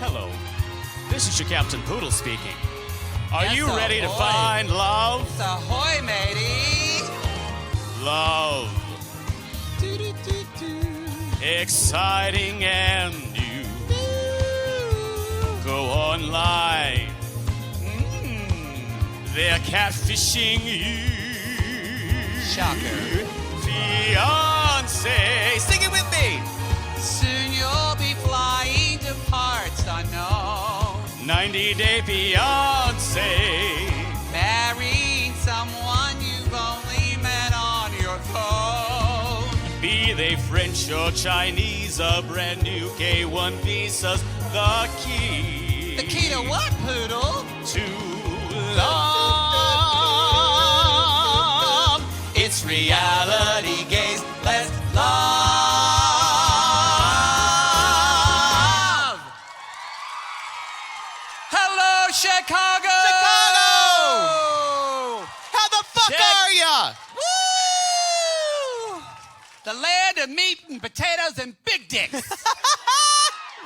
Hello. This is your Captain Poodle speaking. Are Yes, you ready to ahoy. find love? It's ahoy, matey. Love. Exciting and new. Go online. They're catfishing you. Shocker. Fiancé. Sing it with me. Soon you'll be flying to parts unknown. 90-day fiancé. Marrying someone you've only met on your phone. Be they French or Chinese, a brand new K1 visa's the key. The key to what, Poodle? To love. It's reality gaze. Let's love. Hello, Chicago! How the fuck are ya? Woo! The land of meat and potatoes and big dicks.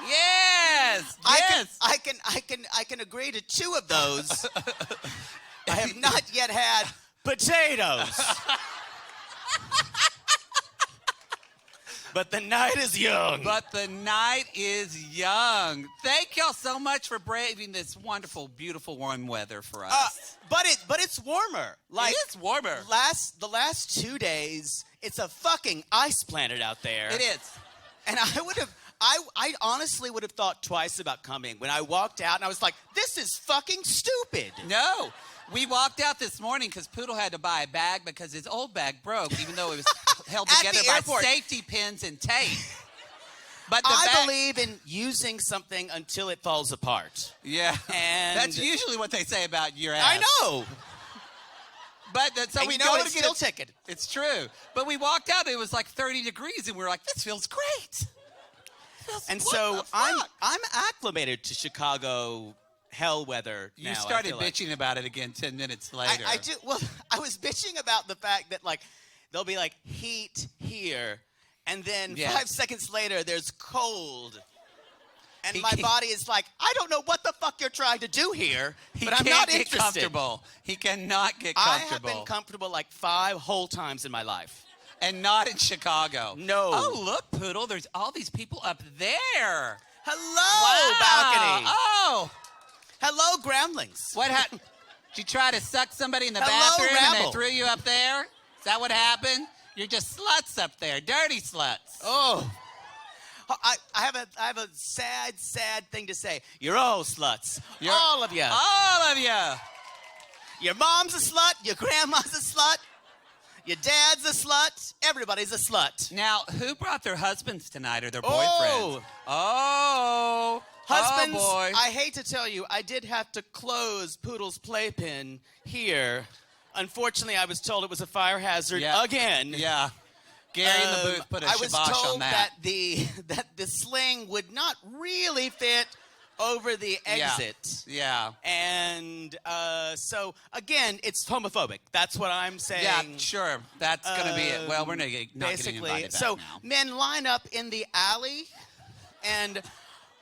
Yes. Yes. I can agree to two of those. I have not yet had Potatoes. But the night is young. But the night is young. Thank y'all so much for braving this wonderful, beautiful, warm weather for us. but it's warmer. Like it is warmer. the last 2 days, it's a fucking ice planet out there. It is. And I honestly would have thought twice about coming when I walked out and I was like, this is fucking stupid. No. We walked out this morning because Poodle had to buy a bag because his old bag broke, even though it was held At together the by airport. safety pins and tape. But the I bag, believe in using something until it falls apart. yeah, And- that's usually what they say about your ass. I know. But so And we you know go it's to get still it. ticking. It's true. But we walked out. It was like 30 degrees, and we were like, "This feels great." And What so the I'm fuck? acclimated to Chicago hell weather now. You I started feel like. bitching about it again 10 minutes later. I do. Well, I was bitching about the fact that like there'll be like heat here, and then Yeah. 5 seconds later there's cold, and He my can't- body is like, I don't know what the fuck you're trying to do here, He but I'm can't not get interested. comfortable. He cannot get I have comfortable. been comfortable like 5 whole times in my life. And not in Chicago. No. Oh, look, Poodle. There's all these people up there. Hello, balcony. Oh. Hello, groundlings. What happened? Did you try to suck somebody in the Hello, bathroom and they rabble. threw you up there? Is that what happened? You're just sluts up there. Dirty sluts. Oh. I have a sad thing to say. You're all sluts. All of you. All of you. Your mom's a slut. Your grandma's a slut. Your dad's a slut. Everybody's a slut. Now, who brought their husbands tonight or their Oh. boyfriends? Oh. Husbands, Oh, boy. I hate to tell you, I did have to close Poodle's playpen here. Unfortunately, I was told it was a fire hazard Yeah. again. Yeah. Gary in the booth put a I was shibosh told on that. that the sling would not really fit over the exit. Yeah. And so, again, it's homophobic. That's what I'm saying. Yeah, sure. That's going to be it. Well, we're not getting Basically. invited back So, now. men, line up in the alley, and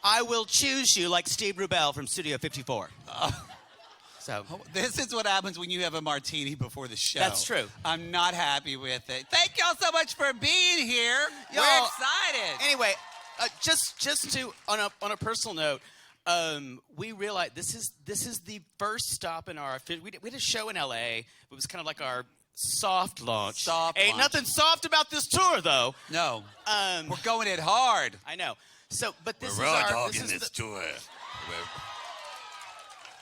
I will choose you like Steve Rubell from Studio 54. So This is what happens when you have a martini before the show. That's true. I'm not happy with it. Thank y'all so much for being here. We're Y'all- excited. Anyway, just to on a personal note, we realized this is the first stop in our. We did a show in L.A. It was kind of like our soft launch. Ain't nothing soft about this tour, though. No. We're going it hard. I know. So, but this We're is raw our. dogging This is this the, tour.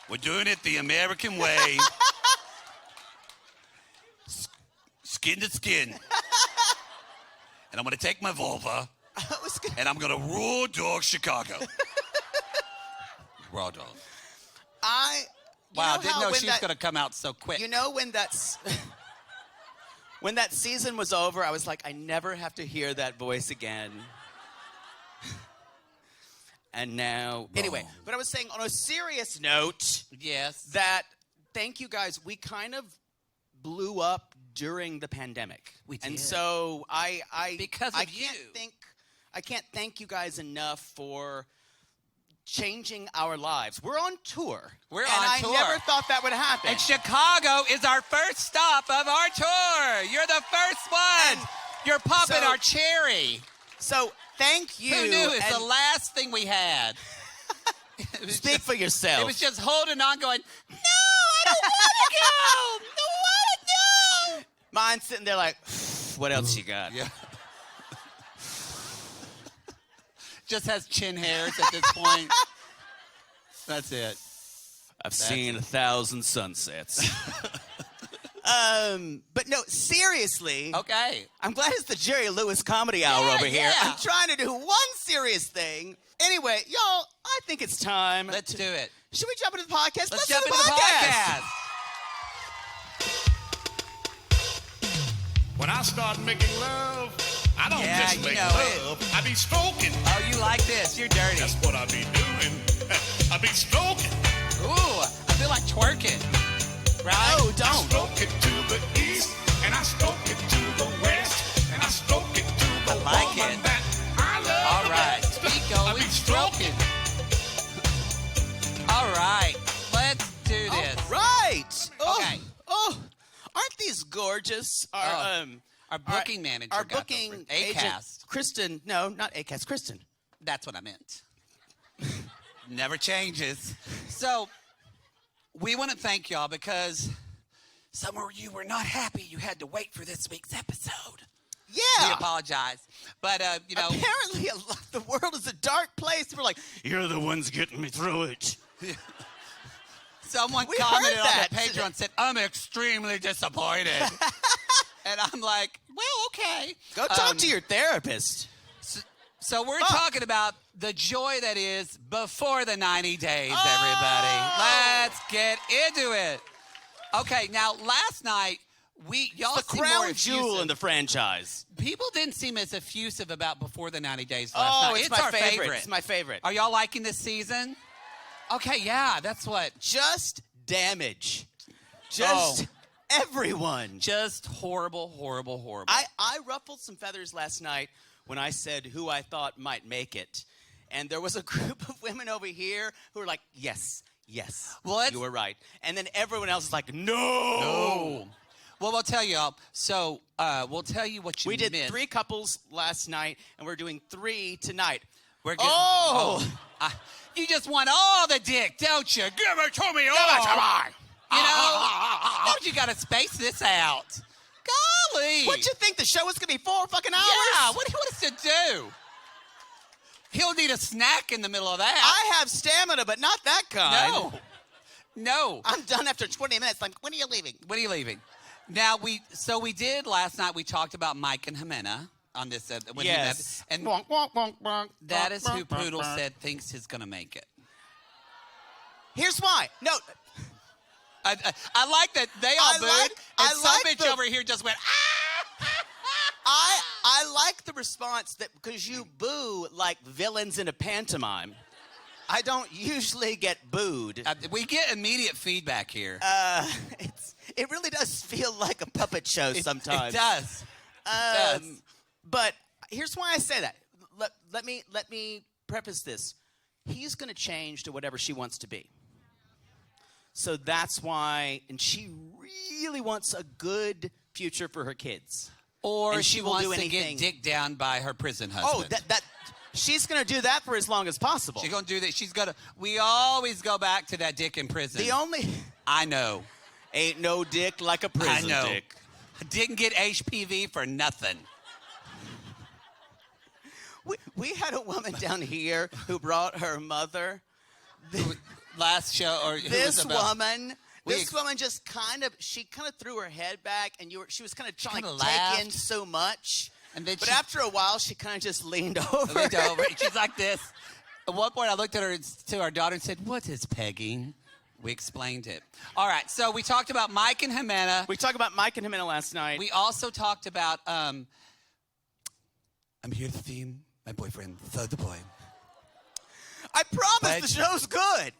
We're doing it the American way. Skin to skin. And I'm going to take my vulva I was gonna, and I'm going to raw dog Chicago. Raw dog. Wow, know didn't how know when she was that- going to come out so quick. You know when that's. When that season was over, I was like, I never have to hear that voice again. And now, anyway, but I was saying on a serious note, yes. that thank you guys. We kind of blew up during the pandemic. We did. And so Because of I you. can't thank you guys enough for changing our lives. We're on tour. We're and on tour. I never thought that would happen. And Chicago is our first stop of our tour. You're the first one. And You're popping so- our cherry. So thank you. Who knew it's and the last thing we had? speak for yourself. It was just holding on going, no, I don't want to go. No. Mine's sitting there like, what else you got? Yeah. Just has chin hairs at this point. That's it. I've seen 1,000 sunsets. But no, seriously. Okay. I'm glad it's the Jerry Lewis Comedy Hour over here. yeah. I'm trying to do one serious thing. Anyway, y'all, I think it's time. Let's do it. Should we jump into the podcast? Let's do jump into the podcast. When I start making love, I don't Yeah, just you make know love. I be stroking. Oh, you like this. You're dirty. That's what I be doing. I be stroking. Ooh, I feel like twerking. Right? Oh, I don't. stroke it to the east, and I stroke it to the west, and I stroke it to the I like woman it. that I love. All right. Speak, I we be stroking. All right. Let's do All this. right. Oh, Okay. Oh, aren't these gorgeous? Our booking manager Our got booking the agent, Acast. Kristen. No, not Acast. Kristen. That's what I meant. Never changes. So, we want to thank y'all because some of you were not happy you had to wait for this week's episode. We Yeah. apologize. But, you know, Apparently, the world is a dark place. We're like, you're the ones getting me through it. someone We commented heard on that the Patreon and said, I'm extremely disappointed. And I'm like, well, okay. Go talk to your therapist. So we're talking about the joy that is before the 90 days, everybody. Let's get into it. Okay, now last night, y'all The seemed more crown effusive. jewel in the franchise. People didn't seem as effusive about before the 90 days last night. It's my our favorite. It's my favorite. Are y'all liking this season? Okay, yeah, that's what. Just damage. Just everyone. Just horrible, horrible, horrible. I ruffled some feathers last night when I said who I thought might make it. And there was a group of women over here who were like, yes, Well, you were right. And then everyone else is like, no. Oh. Well, we'll tell y'all. So we'll tell you what you We did missed. 3 couples last night, and we're doing 3 tonight. We're getting, you just want all the dick, don't you? Give it to me all. You know, don't you got to space this out? Golly. What'd you think? The show was going to be 4 fucking hours? Yeah, what do you want us to do? He'll need a snack in the middle of that. I have stamina, but not that kind. No. I'm done after 20 minutes. Like, when are you leaving? When are you leaving? Now, we did last night, we talked about Mike and Ximena on this. When Yes. He met, and that is who Poodle said thinks he's going to make it. Here's why. No. I like that they all booed, and some bitch over here just went, I like the response that because you boo like villains in a pantomime. I don't usually get booed. we get immediate feedback here. It really does feel like a puppet show sometimes. It does. But here's why I say that. Let me preface this. He's going to change to whatever she wants to be. So that's why, and she really wants a good future for her kids. Or And she will wants do to anything. get dicked down by her prison Oh, husband. that she's going to do that for as long as possible. She's going to do that. She's going to, we always go back to that dick in prison. The only I know. ain't no dick like a prison I know. dick. Didn't get HPV for nothing. We had a woman down here who brought her mother. Last show, or who was This about- woman just kind of threw her head back, and she was kind of trying to kinda take in laughed. so much. And then But she- after a while, she kind of just leaned over. Leaned over. She's like this. At one point, I looked at her to our daughter and said, "What is pegging?" We explained it. All right, so we talked about Mike and Ximena. We talked about Mike and Ximena last night. We also talked about, I'm here to theme my boyfriend, Thug the Boy. I promise But- the show's good.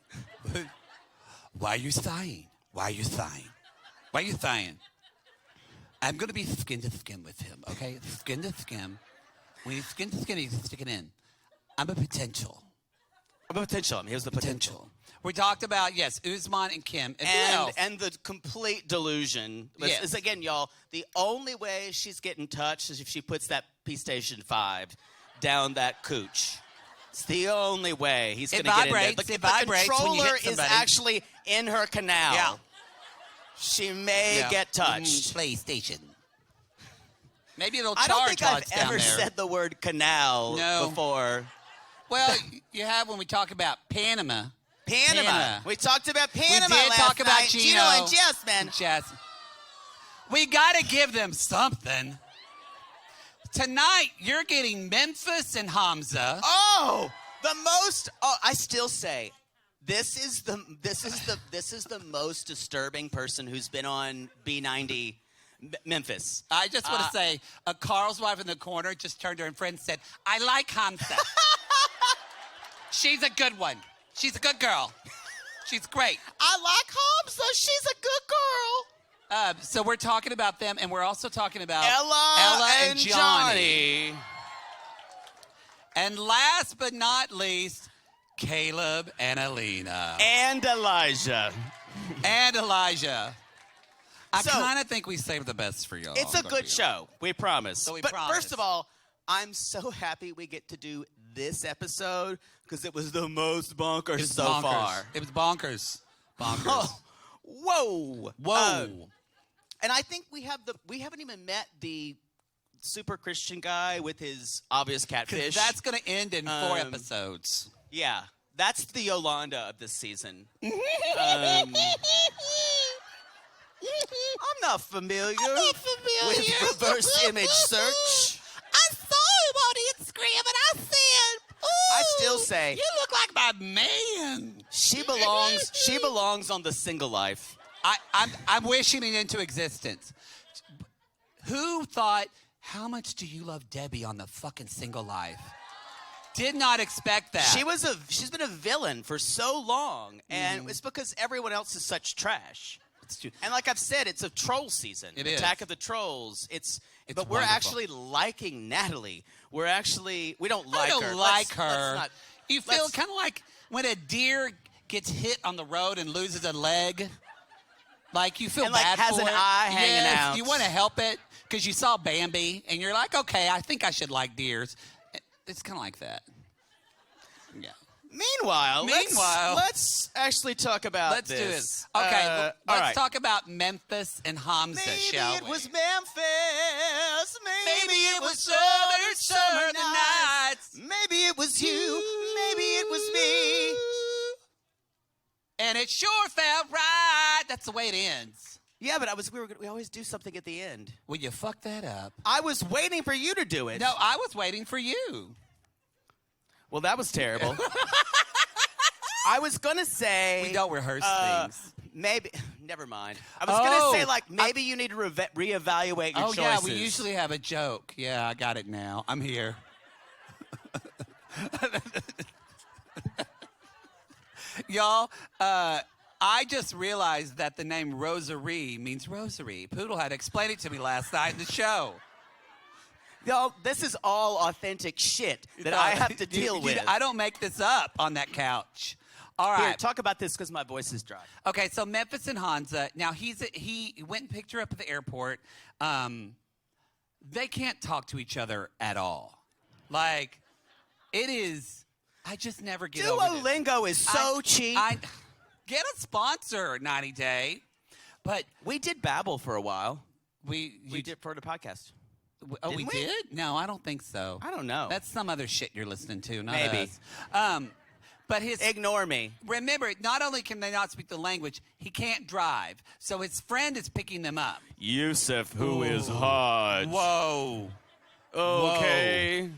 Why are you sighing? Why are you sighing? Why are you sighing? I'm going to be skin to skin with him, okay? Skin to skin. When he's skin to skin, he's sticking in. I'm a potential. Potential. I mean, he was the potential. We talked about, yes, Usman and Kim. And who else? And the complete delusion. Yes. Is, again, y'all, the only way she's getting touched is if she puts that P-Station 5 down that cooch. It's the only way he's going to get in there. It vibrates the when you controller hit is somebody. actually in her canal. Yeah. She may get touched. PlayStation. Maybe it'll I charge don't think while I've it's down ever there. said the word canal before. Well, you have when we talk about Panama. Panama. We talked about Panama We did last talk about night. Gino and Jasmine. We got to give them something. Tonight, you're getting Memphis and Hamza. Oh, the most. Oh, I still say, this is the most disturbing person who's been on B90 Memphis. I just want to say, Carl's wife in the corner just turned to her friend and said, "I like Hamza. She's a good one. She's a good girl. She's great." I like Hamza. She's a good girl. So we're talking about them, and we're also talking about Ella and Johnny. And last but not least, Caleb and Alina. And Elijah. And Elijah. I So- kind of think we saved the best for y'all. It's a good show. We promise. So we but promise. first of all, I'm so happy we get to do this episode because it was the most bonkers so bonkers. far. It was bonkers. Bonkers. Oh, whoa. Whoa. And I think we haven't even met the super Christian guy with his obvious catfish. That's going to end in 4 Um, episodes. Yeah, that's the Yolanda of this season. I'm not familiar with reverse image search. I saw him on Instagram and I said, "Ooh, I still say you look like my man." she belongs on the Single Life. I'm wishing it into existence. Who thought, how much do you love Debbie on the fucking Single Life? Did not expect that. She's been a villain for so long, and it's because everyone else is such trash. And like I've said, it's a troll season. It is. Attack of the Trolls. But we're wonderful. actually liking Natalie. We don't like I her. don't like Let's her. not- You feel let's- kind of like when a deer gets hit on the road and loses a leg. Like you feel And, like, bad has for an it. eye hanging Yes, out. You want to help it because you saw Bambi and you're like, okay, I think I should like deers. It's kind of like that. Yeah. Meanwhile, let's actually talk about Let's this. do this. Okay, all let's right. talk about Memphis and Hamza, Maybe shall it we? was Memphis. Maybe it was southern summer nights. Maybe it was you. Maybe it was me. And it sure felt right. That's the way it ends. Yeah, but we always do something at the end. Well, you fucked that up. I was waiting for you to do it. No, I was waiting for you. Well, that was terrible. I was gonna say We don't rehearse things. Maybe. Never mind. I was gonna say maybe you need to reevaluate your Oh, choices. yeah, we usually have a joke. Yeah, I got it now. I'm here. Y'all, I just realized that the name Rosary means rosary. Poodle had explained it to me last night in the show. Y'all, this is all authentic shit that I have to deal with. I don't make this up on that couch. All right. Here, talk about this because my voice is dry. Okay, so Memphis and Hamza. Now, he went and picked her up at the airport. They can't talk to each other at all. Like, it is, I just never get over this. Duolingo is so cheap. Get a sponsor, 90 Day. But we did Babbel for a while. we did for the podcast. Oh, Didn't we we? did? No, I don't think so. I don't know. That's some other shit you're listening to, not Maybe. us. But Ignore me. remember, not only can they not speak the language, he can't drive. So his friend is picking them up. Yusuf, who is hot. Whoa. Okay.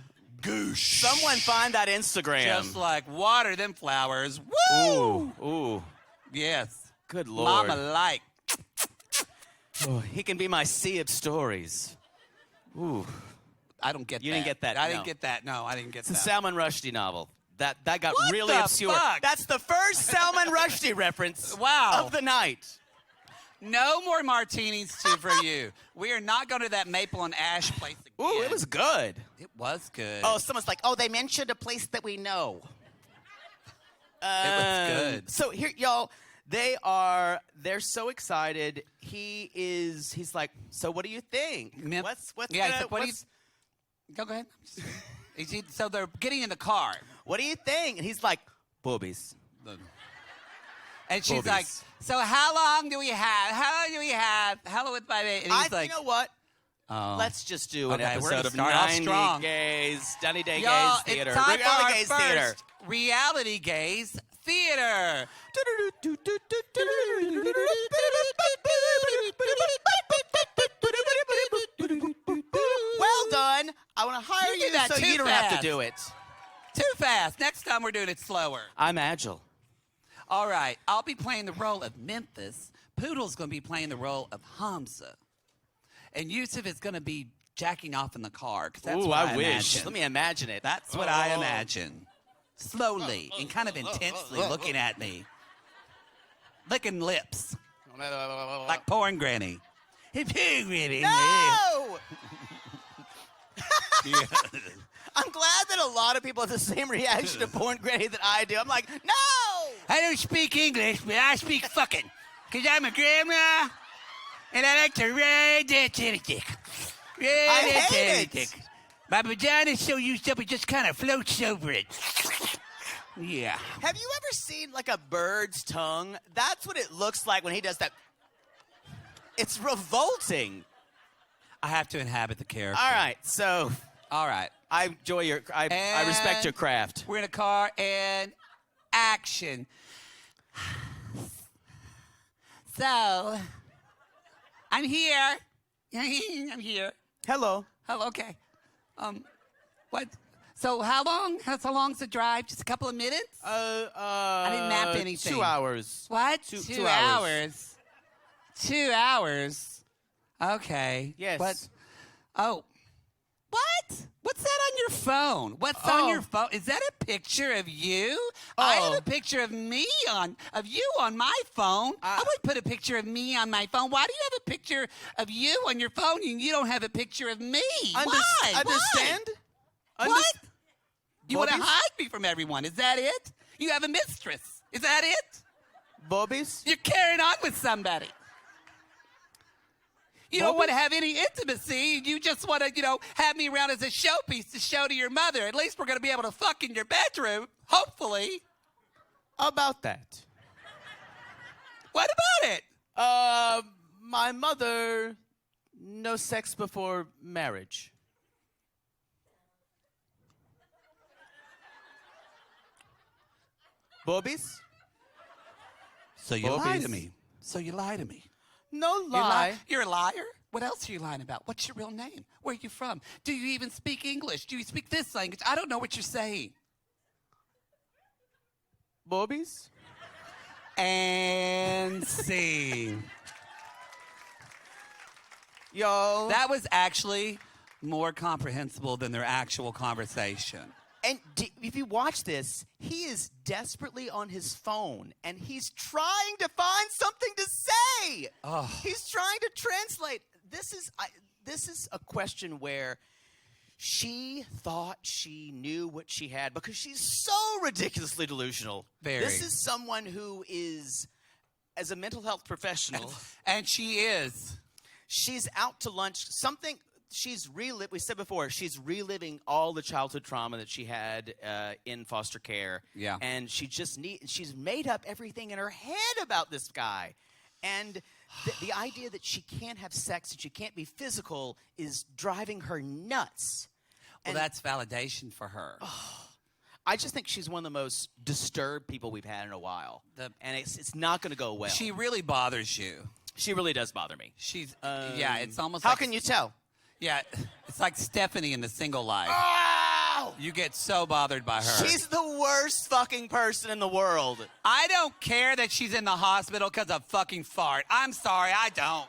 Goosh. Someone find that Instagram. Just like water them flowers. Woo! Ooh. Yes. Good Lord. Mama like. Oh, he can be my sea of stories. Ooh. I don't get that. You didn't get that, I no. didn't get that. No, I didn't get It's a that. Salman Rushdie novel. That got What really the obscure. fuck? That's the first Salman Rushdie reference Wow. of the night. No more martinis for you. We are not going to that Maple and Ash place again. Ooh, it was good. It was good. Oh, someone's like, oh, they mentioned a place that we know. was good. So here, y'all, they're so excited. He's like, so what do you think? What's Go ahead. So they're getting in the car. What do you think? And he's like, boobies. And she's Boobies. like, so how long do we have? How long do we have? Hello with my baby. And he's like, you know what? oh. Let's just do an Okay, we're gonna episode of start off 90 strong. Gays, 90 Day Y'all, Gays Theater. it's time for our Gays first Theater. Reality Gays Theater. Well done. I want to hire You did you that so too you don't have fast. to do it. Too fast. Next time we're doing it slower. I'm agile. All right. I'll be playing the role of Memphis. Poodle's going to be playing the role of Hamza. And Yusuf is going to be jacking off in the car. 'Cause that's Ooh, what I wish. imagine. Let me imagine it. That's what I imagine. Slowly and kind of intensely looking at me. Licking lips. Like porn granny. Hey, porn granny. No! I'm glad that a lot of people have the same reaction to porn granny that I do. I'm like, no! I don't speak English, but I speak fucking. Because I'm a grandma, and I like to ride that titty dick. I hate it. My vagina's so used up, it just kind of floats over it. Yeah. Have you ever seen, like, a bird's tongue? That's what it looks like when he does that. It's revolting. I have to inhabit the character. All right, so All right. I enjoy your, I respect your craft. We're in a car, and action. So, I'm here. I'm here. Hello. Oh, okay. What? So how long's the drive? Just a couple of minutes? I didn't map anything. 2 hours. What? Two hours. 2 hours. Okay. Yes. But, what? What's that on your phone? What's on your phone? Is that a picture of you? I have a picture of you on my phone. I would put a picture of me on my phone. Why do you have a picture of you on your phone and you don't have a picture of me? Why? Understand? What? You want to Bobbies? hide me from everyone? Is that it? You have a mistress. Is that it? Bobbies? You're carrying on with somebody. You don't want to have any intimacy. You just want to, have me around as a showpiece to show to your mother. At least we're going to be able to fuck in your bedroom, hopefully. About that. What about it? My mother, no sex before marriage. Bobbies? So you lie to me. So you lie to me. No lie. You're a liar? What else are you lying about? What's your real name? Where are you from? Do you even speak English? Do you speak this language? I don't know what you're saying. Bobbies? And scene. Yo. That was actually more comprehensible than their actual conversation. And if you watch this, he is desperately on his phone, and he's trying to find something to say. Oh. He's trying to translate. This is a question where she thought she knew what she had because she's so ridiculously delusional. Very. This is someone who is, as a mental health professional, And she is. she's out to lunch. We said before, she's reliving all the childhood trauma that she had in foster care. Yeah. And she's made up everything in her head about this guy. And the idea that she can't have sex and she can't be physical is driving her nuts. Well, that's validation for her. I just think she's one of the most disturbed people we've had in a while. And it's not going to go well. She really bothers you. She really does bother me. She's, it's almost How like... can you tell? Yeah, it's like Stephanie in The Single Life. Oh! You get so bothered by her. She's the worst fucking person in the world. I don't care that she's in the hospital because of fucking fart. I'm sorry, I don't.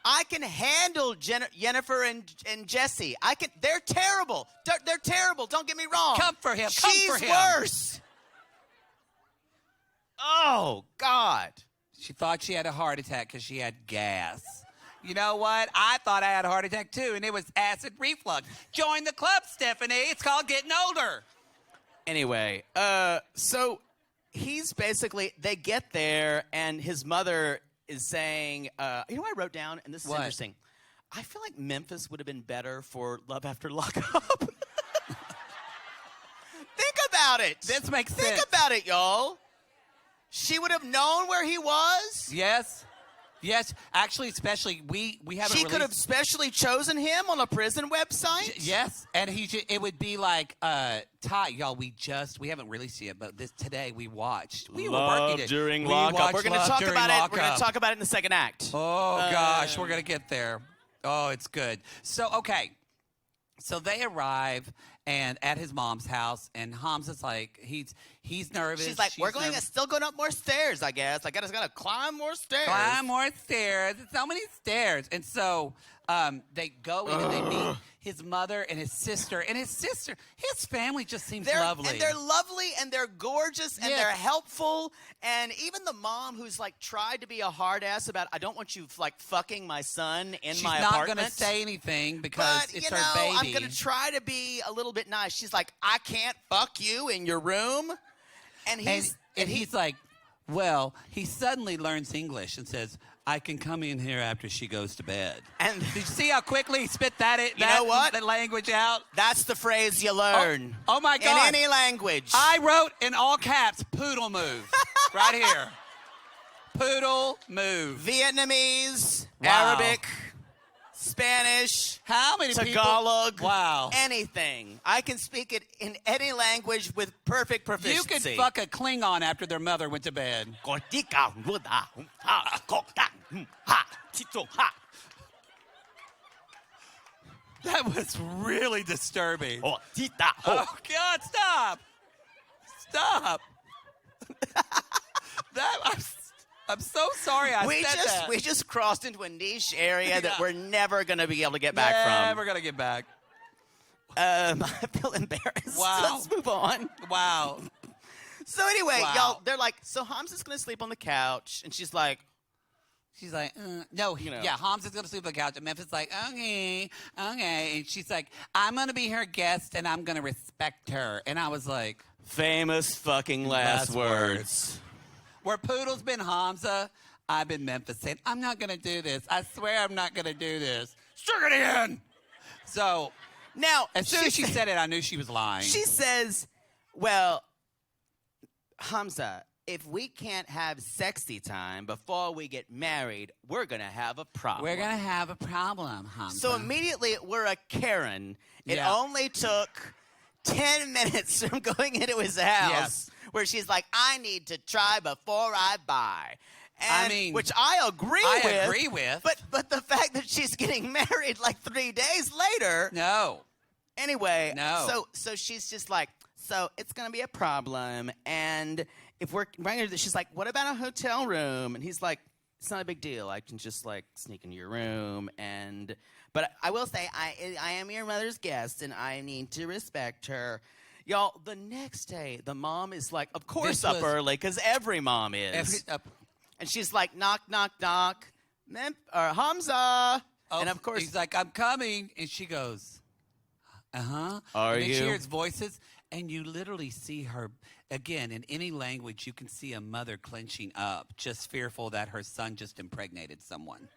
I can handle Jennifer and Jesse. They're terrible. They're terrible. Don't get me wrong. Come for him. She's worse. Oh, God. She thought she had a heart attack because she had gas. You know what? I thought I had a heart attack too, and it was acid reflux. Join the club, Stephanie. It's called getting older. Anyway, so he's basically, they get there, and his mother is saying, you know what I wrote down? And this is interesting. I feel like Memphis would have been better for Love After Lockup. Think about it. This makes sense. Think about it, y'all. She would have known where he was. Yes. Yes. Actually, especially, we haven't She could have specially chosen him on a prison website. Yes. And it would be like, Ty, y'all, we haven't released it yet, but today we watched. We were working it. During we lockup. We're going to talk about it. We're going lockup. to talk about it in the second act. Oh, gosh. We're going to get there. Oh, it's good. So, okay. So they arrive and at his mom's house, and Hamza's like, he's nervous. She's like, still going up more stairs, I guess. I gotta climb more stairs. Climb more stairs. It's so many stairs. And so they go in and they meet his mother and his sister. And his family just seems lovely. And they're lovely, and they're gorgeous, and they're helpful. And even the mom who's like tried to be a hard ass about, I don't want you like fucking my son in my apartment. She's not going to say anything because it's her baby. I'm going to try to be a little bit nice. She's like, I can't fuck you in your room. And he's like, well, he suddenly learns English and says, I can come in here after she goes to bed. And did you see how quickly he spit that language out? That's the phrase you learn. Oh my God. In any language. I wrote in all caps, poodle move. Right here. Poodle move. Vietnamese, Wow. Arabic, Spanish, how many Tagalog, people? Wow. Anything. I can speak it in any language with perfect proficiency. You could fuck a Klingon after their mother went to bed. That was really disturbing. Oh, God, stop. Stop. I'm so sorry I said that. We just crossed into a niche area that we're never going to be able to get back from. Never going to get back. I feel embarrassed. Wow. Let's move on. Wow. So anyway, y'all, they're like, so Hamza's going to sleep on the couch. And she's like, no, Hamza's going to sleep on the couch. And Memphis is like, okay. And she's like, I'm going to be her guest and I'm going to respect her. And I was like, famous fucking last words. Where Poodle's been Hamza, I've been Memphis saying, I'm not going to do this. I swear I'm not going to do this. Stick it in. So now, as soon as she said it, I knew she was lying. She says, well, Hamza, if we can't have sexy time before we get married, we're going to have a problem. We're going to have a problem, Hamza. So immediately, we're a Karen. It only took 10 minutes from going into his house where she's like, I need to try before I buy. And, which I agree with. But the fact that she's getting married like 3 days later. No. Anyway. No. So she's just like, so it's going to be a problem. And if we're going to, she's like, what about a hotel room? And he's like, it's not a big deal. I can just like sneak into your room. But I will say, I am your mother's guest and I need to respect her. Y'all, the next day, the mom is like, of course up early, because every mom is. And she's like, knock, knock, knock. Hamza. Oh, and of course. He's like, I'm coming. And she goes, uh-huh. Are and then you? She hears voices. And you literally see her, again, in any language, you can see a mother clenching up, just fearful that her son just impregnated someone.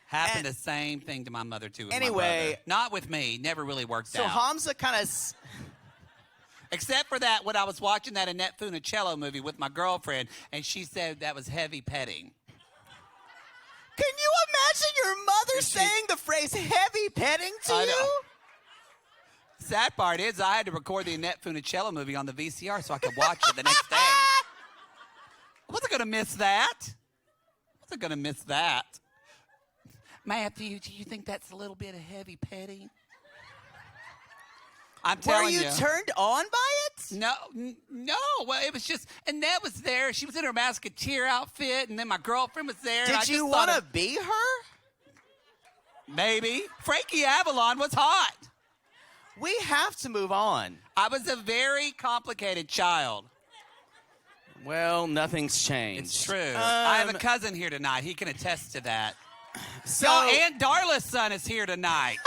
Happened the same thing to my mother, too, with my brother. Not with me. Never really worked out. So Hamza kind of... Except for that, when I was watching that Annette Funicello movie with my girlfriend, and she said that was heavy petting. Can you imagine your mother saying the phrase heavy petting to you? Sad part is I had to record the Annette Funicello movie on the VCR so I could watch it the next day. I wasn't going to miss that. Matthew, do you think that's a little bit of heavy petting? I'm telling you. Were you turned on by it? No. Well, it was just, Annette was there. She was in her Musketeer outfit, and then my girlfriend was there. Did you want to be her? Maybe. Frankie Avalon was hot. We have to move on. I was a very complicated child. Well, nothing's changed. It's true. I have a cousin here tonight. He can attest to that. So Aunt Darla's son is here tonight.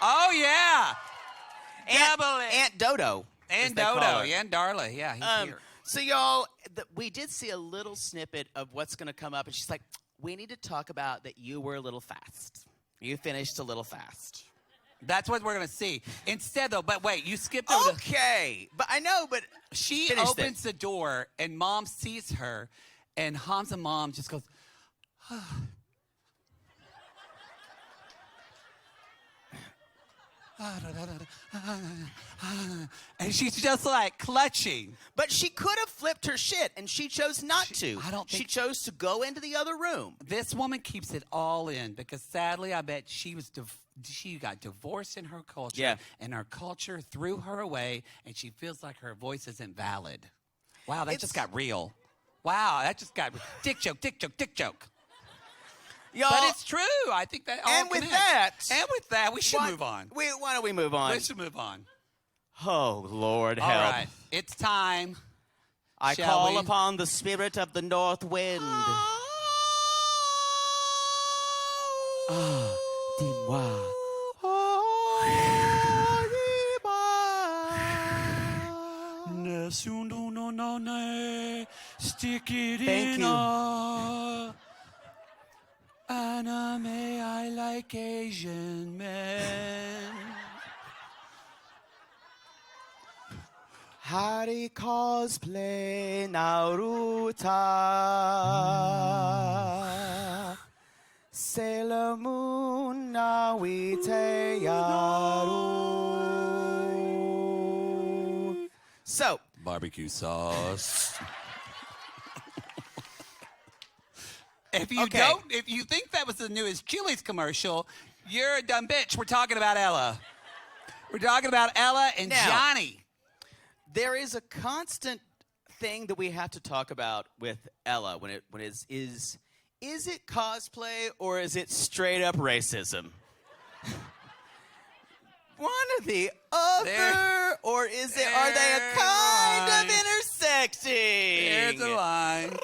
Oh, yeah. Aunt Dodo. And as they call Dodo. her. Yeah, and Darla. Yeah, he's here. So y'all, we did see a little snippet of what's going to come up, and she's like, "We need to talk about that you were a little fast. You finished a little fast." That's what we're going to see. Instead, though, but wait, you skipped over Okay, but I know, but She finish opens the door, and Mom sees her, and Hamza Mom just goes, and she's just like clutching. But she could have flipped her shit, and she chose not to. I don't She think- chose to go into the other room. This woman keeps it all in because sadly, I bet she got divorced in her culture, Yeah. and her culture threw her away, and she feels like her voice isn't valid. Wow, that just got real. Wow, that just got dick joke, dick joke, dick joke. Y'all, But it's true. I think that all and with connects. that, and with that, we should move on. Why don't we move on? We should move on. Oh, Lord, All help. right, it's time. I Shall call we? upon the spirit of the north wind. Dis-moi. Stick it Thank in you. Anime, I like Asian men. Hari cosplay Naruto. Sailor Moon Nawite Yaru. So, Barbecue sauce. If you Okay. if you think that was the newest Chili's commercial, you're a dumb bitch. We're talking about Ella. We're talking about Ella and Now- Johnny. there is a constant thing that we have to talk about with Ella when is it cosplay or is it straight up racism? One or the other, There- or are they a kind of There's intersecting? There's a line.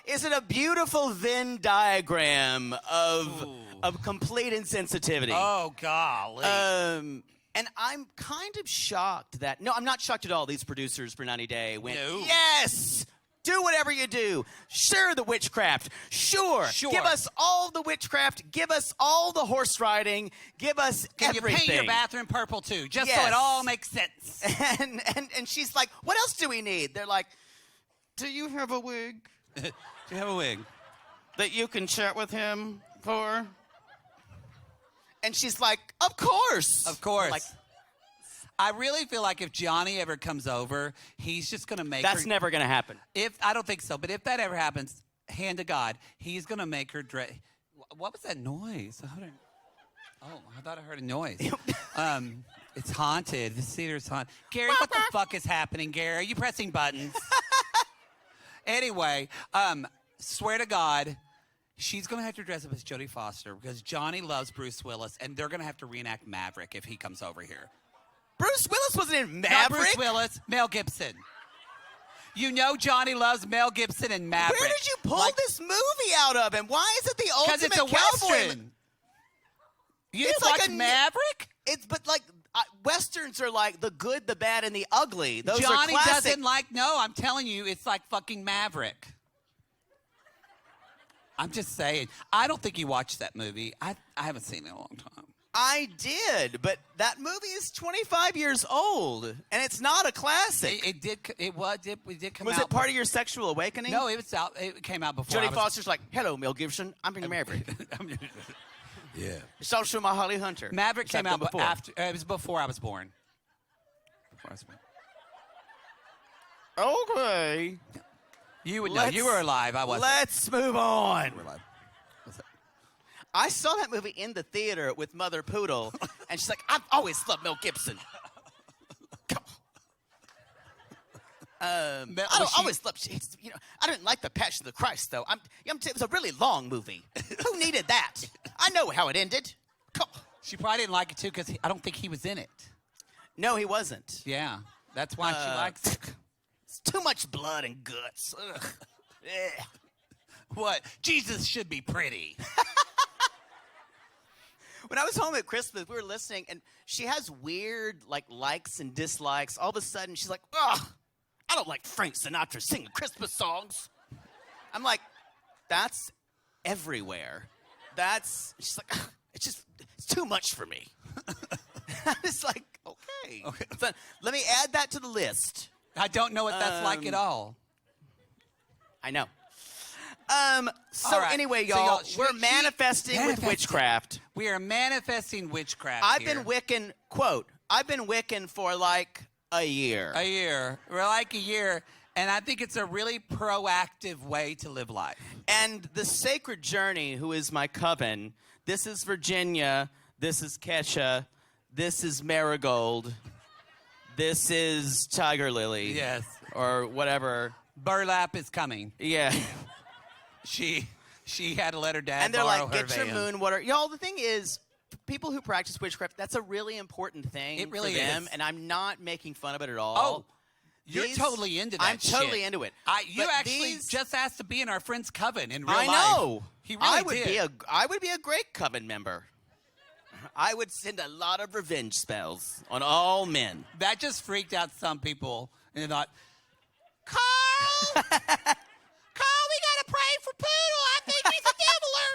Is it a beautiful Venn diagram of complete insensitivity? Oh, golly. And I'm kind of shocked that... No, I'm not shocked at all. These producers for 90 Day went, No. yes! Do whatever you do. Sure, the witchcraft. Sure. Sure. Give us all the witchcraft. Give us all the horse riding. Give us Can you everything. paint your bathroom purple, too? Just so Yes. it all makes sense. And she's like, what else do we need? They're like, do you have a wig Do you have a wig? that you can chat with him for? And she's like, of course. Of course. Like, I really feel like if Johnny ever comes over, he's just going to make that's her... never going to happen. I don't think so, but if that ever happens, hand to God, he's going to make her dress... What was that noise? I thought I heard a noise. It's haunted. This theater's haunted. Gary, what the fuck is happening, Gary? Are you pressing buttons? Anyway, swear to God, she's going to have to dress up as Jodie Foster because Johnny loves Bruce Willis, and they're going to have to reenact Maverick if he comes over here. Bruce Willis wasn't in Not Maverick. Bruce Willis, Mel Gibson. You know Johnny loves Mel Gibson and Maverick. Where did you pull this movie out of, and why is it the Because ultimate it's a cowboy? Western. You It's didn't like watch a- Maverick? But like Westerns are like the good, the bad, and the ugly. Those Johnny are classic. doesn't like, no, I'm telling you, it's like fucking Maverick. I'm just saying. I don't think you watched that movie. I haven't seen it in a long time. I did, but that movie is 25 years old, and it's not a classic. It did come out. Was it part of your sexual awakening? No, it was out. It came out before. Jodie Foster's like, hello, Mel Gibson. I'm in Maverick. Yeah. It's also my Holly Hunter. Maverick Which came I've out done before. after. It was before I was born. Okay. You would know. You were alive. I wasn't. Let's move on. We're alive. What's that? I saw that movie in the theater with Mother Poodle, and she's like, I've always loved Mel Gibson. I always loved, I didn't like The Passion of the Christ, though. It was a really long movie. Who needed that? I know how it ended. She probably didn't like it too because I don't think he was in it. No, he wasn't. Yeah, that's why she likes it. It's too much blood and guts. Ugh. What? Jesus should be pretty. When I was home at Christmas, we were listening, and she has weird, likes and dislikes. All of a sudden, she's like, ugh, I don't like Frank Sinatra singing Christmas songs. I'm like, that's everywhere. She's like, ugh, it's too much for me. I was like, okay. So let me add that to the list. I don't know what that's like at all. I know. All right. Anyway, y'all, we're manifesting with manifesting. witchcraft. We are manifesting witchcraft I've here. been Wiccan, quote, I've been Wiccan for like a year. A year. We're like a year. And I think it's a really proactive way to live life. And the sacred journey, who is my coven, this is Virginia, this is Kesha, this is Marigold, this is Tiger Lily. Yes. Or whatever. Burlap is coming. Yeah. She had to let her dad And they're borrow like, her get your van. moon water. Y'all, the thing is, people who practice witchcraft, that's a really important thing It really for them. is. And I'm not making fun of it at all. Oh, you're totally into that I'm shit. totally into it. You But actually just asked to be in our friend's coven in real I life. know. He really I would be a great coven member. I would send a lot of revenge spells on all men. That just freaked out some people. And they thought, Carl! Carl, we got to pray for Poodle. I think he's a deviler.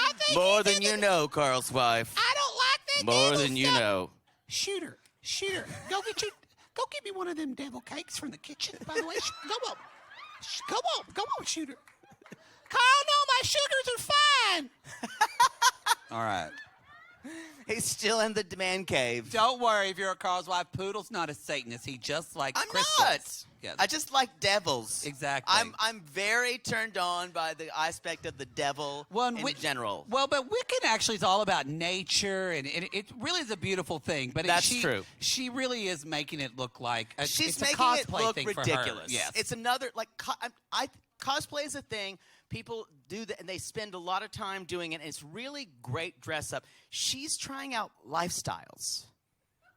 I think More than you know, Carl's wife. I don't like that More devil than you stuff. know. Shooter, go get me one of them devil cakes from the kitchen. By the way, go on, Shooter. Carl, no, my sugars are fine. All right. He's still in the man cave. Don't worry if you're a Carl's wife. Poodle's not a Satanist. He just likes I'm crystals. not. Yes. I just like devils. Exactly. I'm very turned on by the aspect of the devil in general. Well, but Wiccan actually is all about nature, and it really is a beautiful thing. But That's true. She really is making it look like She's it's making a cosplay it look thing ridiculous. for her. Yes. It's another cosplay is a thing. People do that, and they spend a lot of time doing it, and it's really great dress up. She's trying out lifestyles,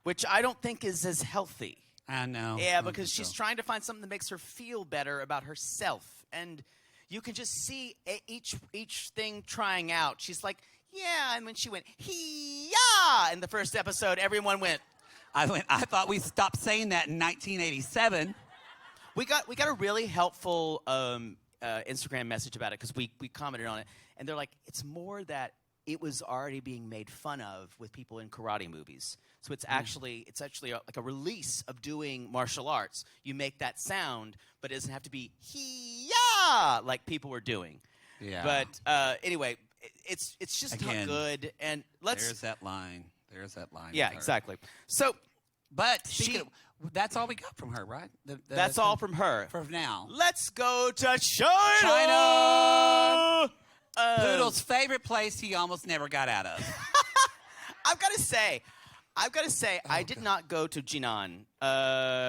which I don't think is as healthy. I know. Yeah, because she's trying to find something that makes her feel better about herself. And you can just see each thing trying out. She's like, yeah, and when she went, hee-yah, in the first episode, everyone went. I thought we stopped saying that in 1987. We got a really helpful Instagram message about it because we commented on it, and they're like, it's more that it was already being made fun of with people in karate movies. So it's actually like a release of doing martial arts. You make that sound, but it doesn't have to be hee-yah like people were doing. Yeah. But anyway, it's just Again, not good. And There's that line. Yeah, with her. exactly. So But that's all we got from her, right? that's all from her. For now. Let's go to China. China! Poodle's favorite place he almost never got out of. I've got to say, I did not go to Jinan.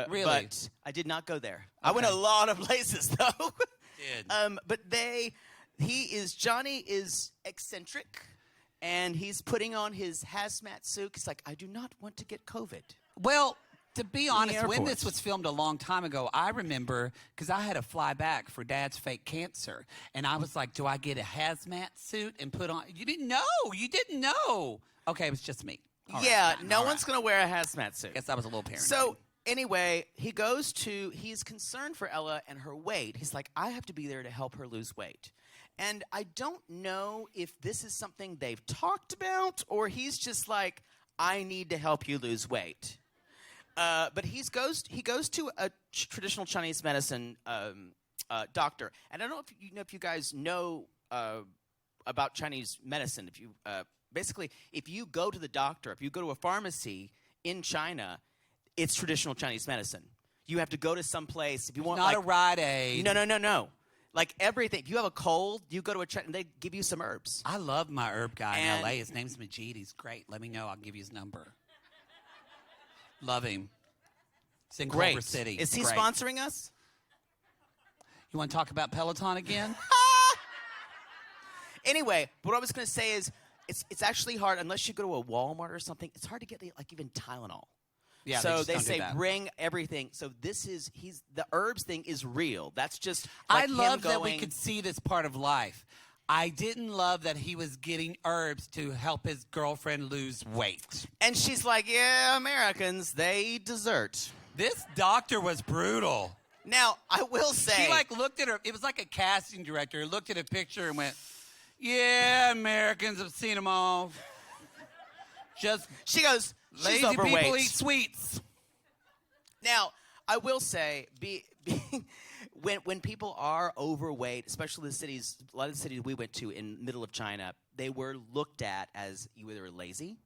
Really? But I did not go there. I went a lot of places, though. Did. But Johnny is eccentric, and he's putting on his hazmat suit. He's like, I do not want to get COVID. Well, to be honest, when airport. this was filmed a long time ago, I remember because I had to fly back for Dad's fake cancer, and I was like, "Do I get a hazmat suit and put on?" You didn't know. Okay, it was just me. All right, no all one's right. going to wear a hazmat suit. Guess I was a little paranoid. So anyway, he's concerned for Ella and her weight. He's like, I have to be there to help her lose weight. And I don't know if this is something they've talked about or he's just like, I need to help you lose weight. But he goes to a traditional Chinese medicine doctor. And I don't know if you guys know about Chinese medicine. If you basically, if you go to the doctor, if you go to a pharmacy in China, it's traditional Chinese medicine. You have to go to some place if you want. Not a Rite Aid. No. Like everything. If you have a cold, you go to a and they give you some herbs. I love my herb guy And- in L.A. His name's Majid. He's great. Let me know. I'll give you his number. Love him. It's in Culver City. Is he Great. sponsoring us? You want to talk about Peloton again? Anyway, what I was going to say is, it's actually hard unless you go to a Walmart or something. It's hard to get like even Tylenol. Yeah. So just they don't do say that. bring everything. So the herbs thing is real. That's just. I Like love him that we going- could see this part of life. I didn't love that he was getting herbs to help his girlfriend lose weight. And she's like, yeah, Americans, they eat dessert. This doctor was brutal. Now, I will say... She, like, looked at her. It was like a casting director who looked at a picture and went, yeah, Americans have seen them all. Just She goes, she's lazy overweight. people eat sweets. Now, I will say, when people are overweight, especially a lot of the cities we went to in middle of China, they were looked at as you either lazy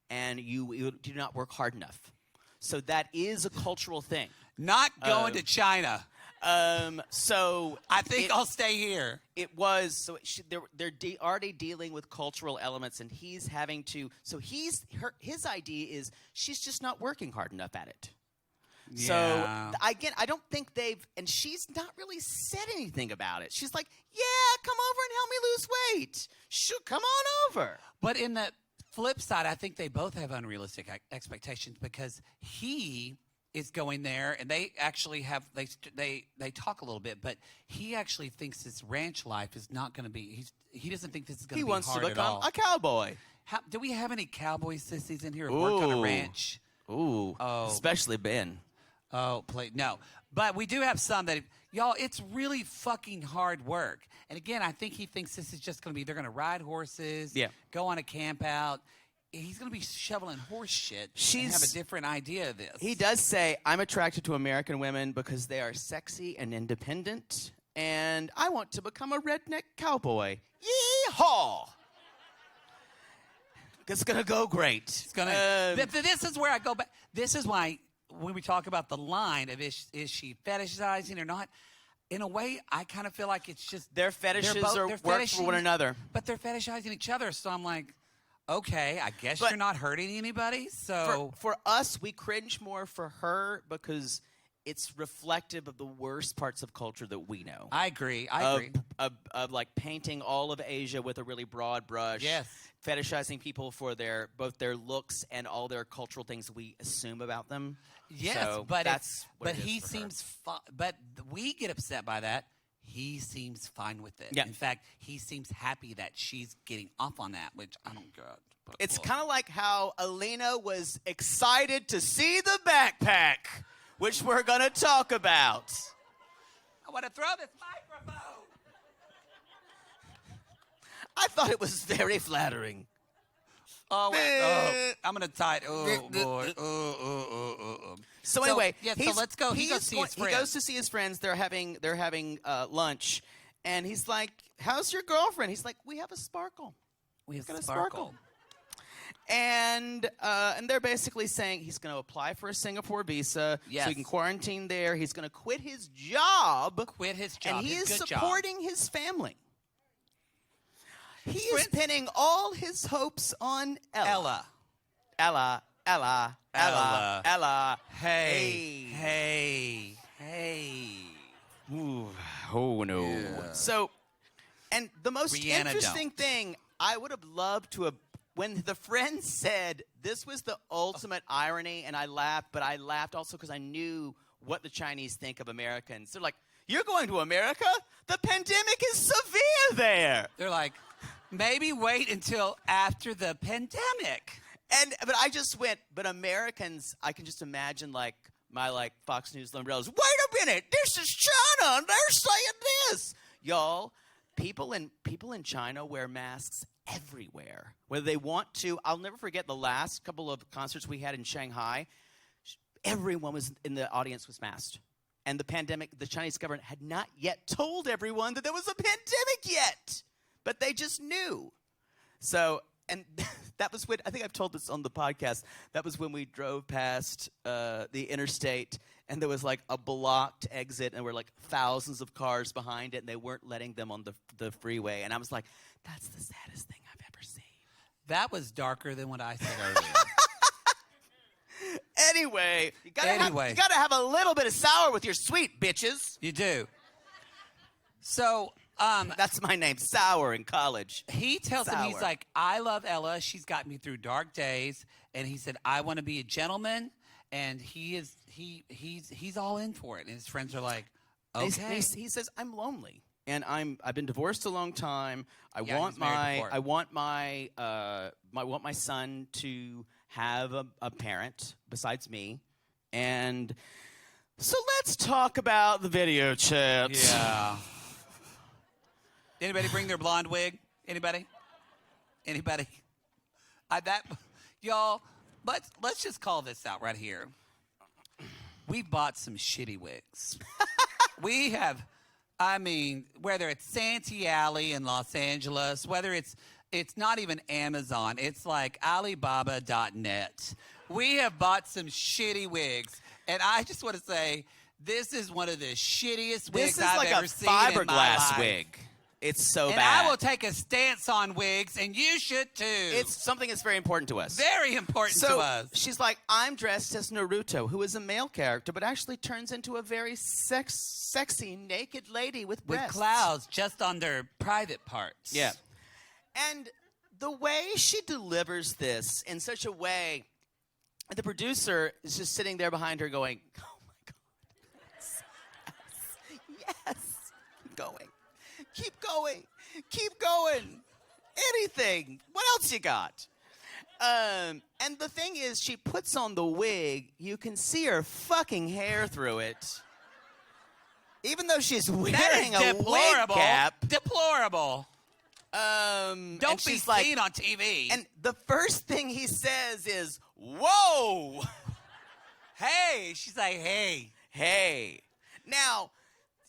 and you do not work hard enough. So that is a cultural thing. Not going to China. So I think I'll stay here. It was so they're already dealing with cultural elements, and he's having to. So his idea is she's just not working hard enough at it. Yeah. So I don't think they've, and she's not really said anything about it. She's like, yeah, come over and help me lose weight. Sure, come on over. But in the flip side, I think they both have unrealistic expectations because he is going there, and they actually have they talk a little bit, but he actually thinks this ranch life is not going to be. He doesn't think this is going to be hard He wants to at all. become a cowboy. Do we have any cowboy sissies in here who work on a ranch? Ooh, especially Ben. Oh, no. But we do have some that, y'all, it's really fucking hard work. And again, I think he thinks this is just going to be, they're going to ride horses, go on a camp out. He's going to be shoveling horse shit and have a different idea of this. He does say, I'm attracted to American women because they are sexy and independent, and I want to become a redneck cowboy. Yee-haw! It's going to go great. It's going to. This is where I go back. This is why when we talk about the line of is she fetishizing or not, in a way, I kind of feel like it's just their fetishes work for one another. But they're fetishizing each other, so I'm like, okay, I guess you're not hurting anybody. So for us, we cringe more for her because it's reflective of the worst parts of culture that we know. I agree. Of like painting all of Asia with a really broad brush. Yes. Fetishizing people for both their looks and all their cultural things we assume about them. Yes, so but he seems fine. But we get upset by that. He seems fine with it. Yeah. In fact, he seems happy that she's getting off on that, which I don't get. It's kind of like how Alina was excited to see the backpack, which we're going to talk about. I want to throw this microphone. I thought it was very flattering. Oh, I'm going to tie it. Oh, boy. So anyway, so let's go. He goes to see his friends. They're having lunch, and he's like, "How's your girlfriend?" He's like, "We have a sparkle. We've got a sparkle." And they're basically saying he's going to apply for a Singapore visa so he can quarantine there. He's going to quit his job. And he is supporting his family. He is pinning all his hopes on Ella. Ella. Hey. Ooh. Oh, no. Yeah. So, and the most interesting thing, I would have loved to have, when the friend said this was the ultimate irony, and I laughed, but I laughed also because I knew what the Chinese think of Americans. They're like, you're going to America? The pandemic is severe there. They're like, maybe wait until after the pandemic. But I just went, but Americans, I can just imagine like my Fox News umbrellas. Wait a minute, this is China, and they're saying this. Y'all, people in China wear masks everywhere. Whether they want to, I'll never forget the last couple of concerts we had in Shanghai. Everyone was in the audience was masked. And the Chinese government had not yet told everyone that there was a pandemic yet. But they just knew. So, and that was when, I think I've told this on the podcast, that was when we drove past the interstate, and there was like a blocked exit, and there were like thousands of cars behind it, and they weren't letting them on the freeway. And I was like, that's the saddest thing I've ever seen. That was darker than what I said earlier. Anyway, you gotta have a little bit of sour with your sweet, bitches. You do. So, that's my name, Sour, in college. He tells him, he's like, I love Ella. She's got me through dark days. And he said, I want to be a gentleman. And he's all in for it. And his friends are like, okay. He says, I'm lonely. and I've been divorced a long time. I Yeah, want he's married before. I want my son to have a parent besides me, and so let's talk about the video chat. Yeah. Anybody bring their blonde wig? Anybody? Anybody? Y'all, let's just call this out right here. We bought some shitty wigs. We have, I mean, whether it's Santee Alley in Los Angeles, whether it's not even Amazon, it's like Alibaba.net. We have bought some shitty wigs, and I just want to say, this is one of the shittiest wigs I've ever seen in my life. This is like a fiberglass wig. It's so and bad. I will take a stance on wigs, and you should too. It's something that's very important to us. Very important to us. She's like, I'm dressed as Naruto, who is a male character, but actually turns into a very sexy, naked lady with breasts. With clouds just on their private parts. Yeah. And the way she delivers this in such a way, the producer is just sitting there behind her going, oh my God. Yes. Keep going. Keep going. Keep going. Anything. What else you got? And the thing is, she puts on the wig. You can see her fucking hair through it. Even though she's wearing a wig cap. Deplorable. Don't be seen on TV. And the first thing he says is, whoa. Hey. She's like, hey. Hey. Now,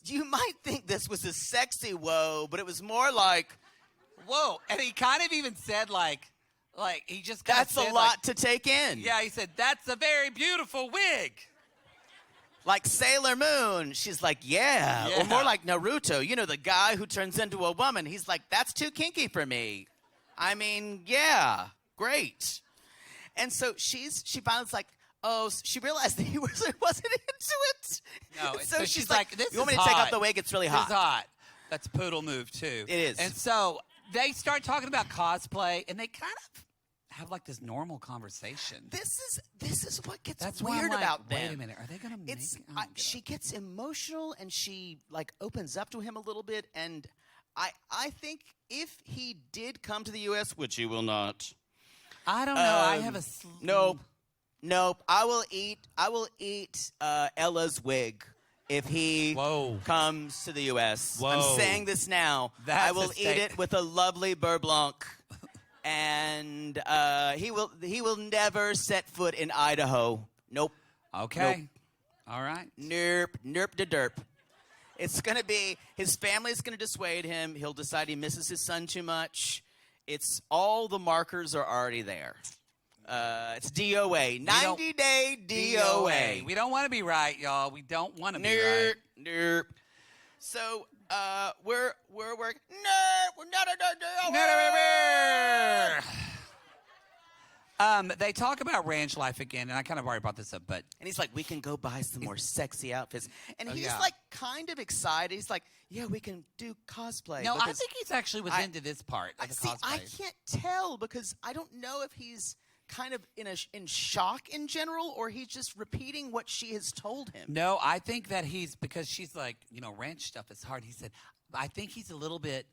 you might think this was a sexy whoa, but it was more like, whoa. And he kind of even said like he just kind of that's said a lot to take in. Yeah, he said, that's a very beautiful wig. Like Sailor Moon. She's like, yeah. Or more like Naruto. You know, the guy who turns into a woman. He's like, that's too kinky for me. I mean, yeah. Great. And so she finally's like, oh, she realized that he wasn't into it. No, so she's like, this you want is me to take hot. off the wig? It's really This hot. is hot. That's a poodle move, too. It is. And so they start talking about cosplay, and they kind of have like this normal conversation. This is what gets That's why I'm weird like, about them. wait a minute, are they gonna make it? I don't get She it. gets emotional and she like opens up to him a little bit, and I think if he did come to the U.S., which he will not. I don't know. I have a Nope. I will eat Ella's wig if he comes to the U.S. Whoa. I'm saying this now. That's I will a eat it with a lovely Beurre Blanc. And he will never set foot in Idaho. Nope. Okay. Nope. All right. Nerp de derp. It's going to be, his family's going to dissuade him. He'll decide he misses his son too much. It's all the markers are already there. It's DOA. 90-day DOA. We don't want to be right, y'all. We don't want to be right. Nerp. So, we're working. Nerp. We're not a They talk about ranch life again, and I kind of already brought this up, but And he's like, we can go buy some more sexy outfits. And he's yeah. like kind of excited. He's like, yeah, we can do cosplay. no, I because think he's actually was into this part of the cosplay. I can't tell because I don't know if he's kind of in shock in general or he's just repeating what she has told him. No, I think that because she's like, ranch stuff is hard. He said, I think he's a little bit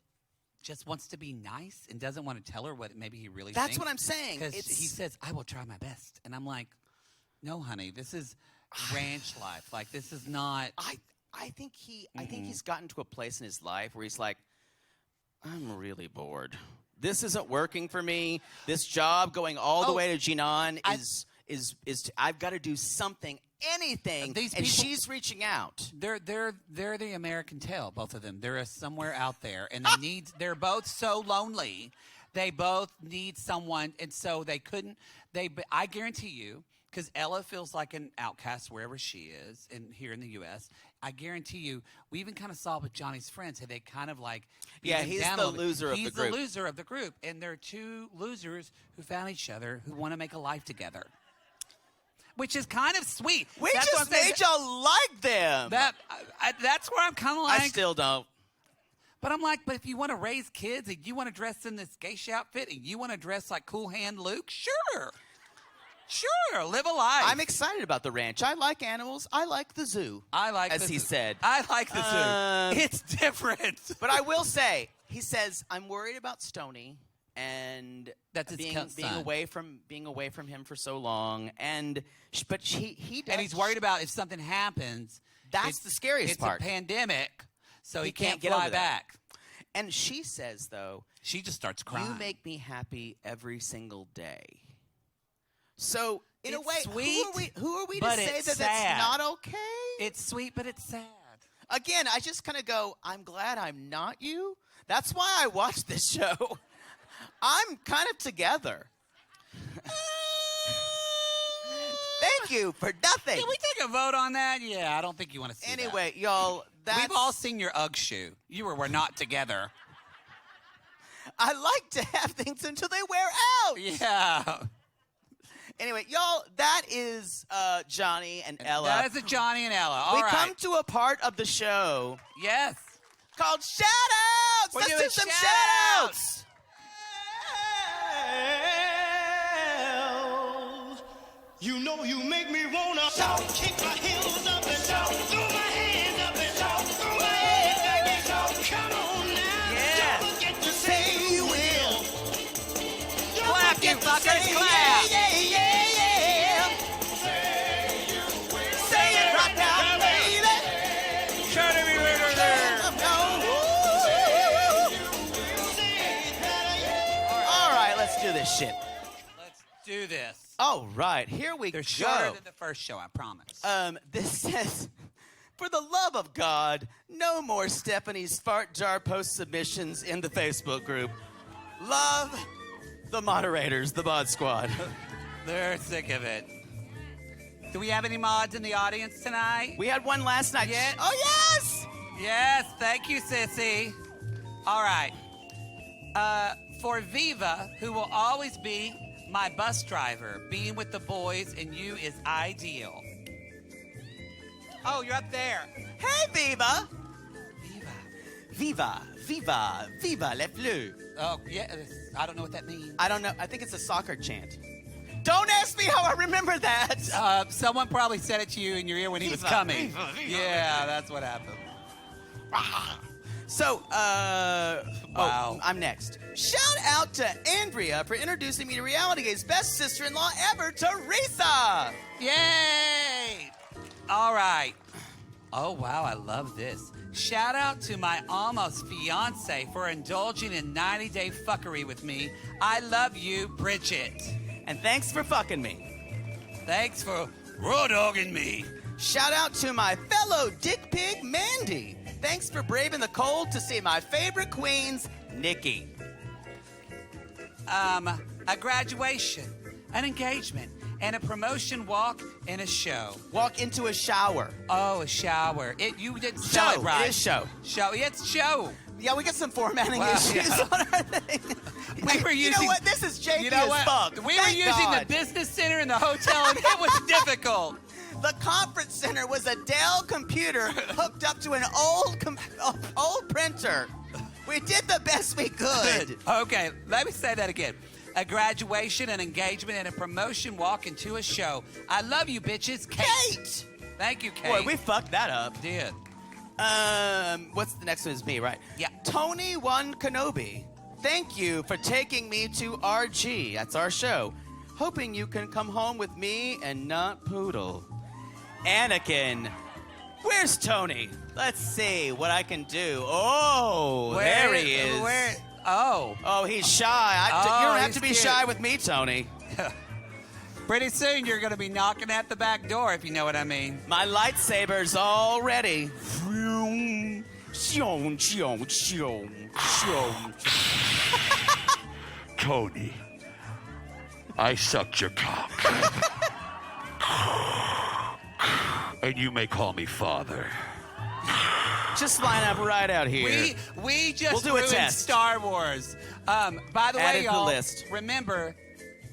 just wants to be nice and doesn't want to tell her what maybe he really thinks. That's what I'm saying. Because he says, I will try my best. And I'm like, no, honey, this is ranch life. Like, this is not. I think he's gotten to a place in his life where he's like, I'm really bored. This isn't working for me. This job going all the way to Gino is I've got to do something, anything. These and people, she's reaching out. They're the American Tail, both of them. They're somewhere out there, and they're both so lonely. They both need someone, and so they couldn't. I guarantee you, because Ella feels like an outcast wherever she is, and here in the U.S. I guarantee you, we even kind of saw with Johnny's friends how they kind of like beat him he's down the a little bit. loser of the He's group. the loser of the group, and they're two losers who found each other who want to make a life together, which is kind of sweet. We That's what just I'm saying. made y'all like them. That's where I'm kind of like. I still don't. But I'm like, but if you want to raise kids and you want to dress in this geisha outfit and you want to dress like Cool Hand Luke, sure. Sure, live a life. I'm excited about the ranch. I like animals. I like the zoo. As he said. I like the zoo. It's different. But I will say, he says, I'm worried about Stoney and That's his being son. away from him for so long. But he does. And he's worried about if something happens. That's the scariest part. It's a pandemic, so he can't get fly over that. back. And she says, though, She just starts crying. you make me happy every single day. So, in a It's way, sweet, who are we to but say it's that sad. that's not okay? It's sweet, but it's sad. Again, I just kind of go, I'm glad I'm not you. That's why I watch this show. I'm kind of together. Thank you for nothing. Can we take a vote on that? Yeah, I don't think you want to see Anyway, y'all, that. We've all seen your Ugg shoe. We're not together. I like to have things until they wear out. Yeah. Anyway, y'all, that is Johnny and Ella. That is a Johnny and Ella. All we right. come to a part of the show Yes. called shout-outs. We're Let's doing do some shout-outs. You know you make me wanna shout, kick my heels up and shout, throw my hands up and shout, throw my head back and shout. Come on now, Yes. don't forget to say you will. Don't Clap, forget you to fuckers, say clap. Yeah, yeah, yeah. Say you will. Say it right now, baby. Try to be river there. All right, let's do this shit. Let's do this. All right, here we They're go. shorter than the first show, I promise. This says, for the love of God, no more Stephanie's fart jar post submissions in the Facebook group. Love the moderators, the mod squad. They're sick of it. Do we have any mods in the audience tonight? We had one last night. Yeah. Oh, yes! Yes, thank you, sissy. All right. For Viva, who will always be my bus driver, being with the boys and you is ideal. Oh, you're up there. Hey, Viva! Viva. Viva, viva, viva le fleur. Oh, yeah. I don't know what that means. I don't know. I think it's a soccer chant. Don't ask me how I remember that. Someone probably said it to you in your ear when he was Viva, coming. viva, viva, Yeah, viva. that's what happened. So, Wow. I'm next. Shout out to Andrea for introducing me to Reality Gate's best sister-in-law ever, Teresa. Yay! All right. Oh, wow, I love this. Shout out to my almost fiance for indulging in 90-day fuckery with me. I love you, Bridget. And thanks for fucking me. Thanks for raw dogging me. Shout out to my fellow dick pig, Mandy. Thanks for braving the cold to see my favorite queens, Nikki. A graduation, an engagement, and a promotion walk and a show. Walk into a shower. Oh, a shower. You didn't spell Show. it right. It is show. Show. Yeah, it's show. Yeah, we got some formatting Wow, issues yeah. on our thing. We were You using, know what? This is janky you know as what? fuck. We were Thank using God. the business center in the hotel, and it was difficult. The conference center was a Dell computer hooked up to an old printer. We did the best we could. Okay, let me say that again. A graduation, an engagement, and a promotion walk into a show. I love you, bitches. Kate. Thank you, Kate. Boy, we fucked that up. did. What's the next one is me, right? Yeah. Tony One Kenobi. Thank you for taking me to RG. That's our show. Hoping you can come home with me and not Poodle. Anakin. Where's Tony? Let's see what I can do. Oh, there he is. Oh, he's shy. You don't have he's to be cute. shy with me, Tony. Pretty soon you're going to be knocking at the back door, if you know what I mean. My lightsaber's all ready. Tony, I sucked your cock. And you may call me father. Just line up right out here. We just We'll do a ruined test. Star Wars. By the Add it way, to the y'all, list. remember,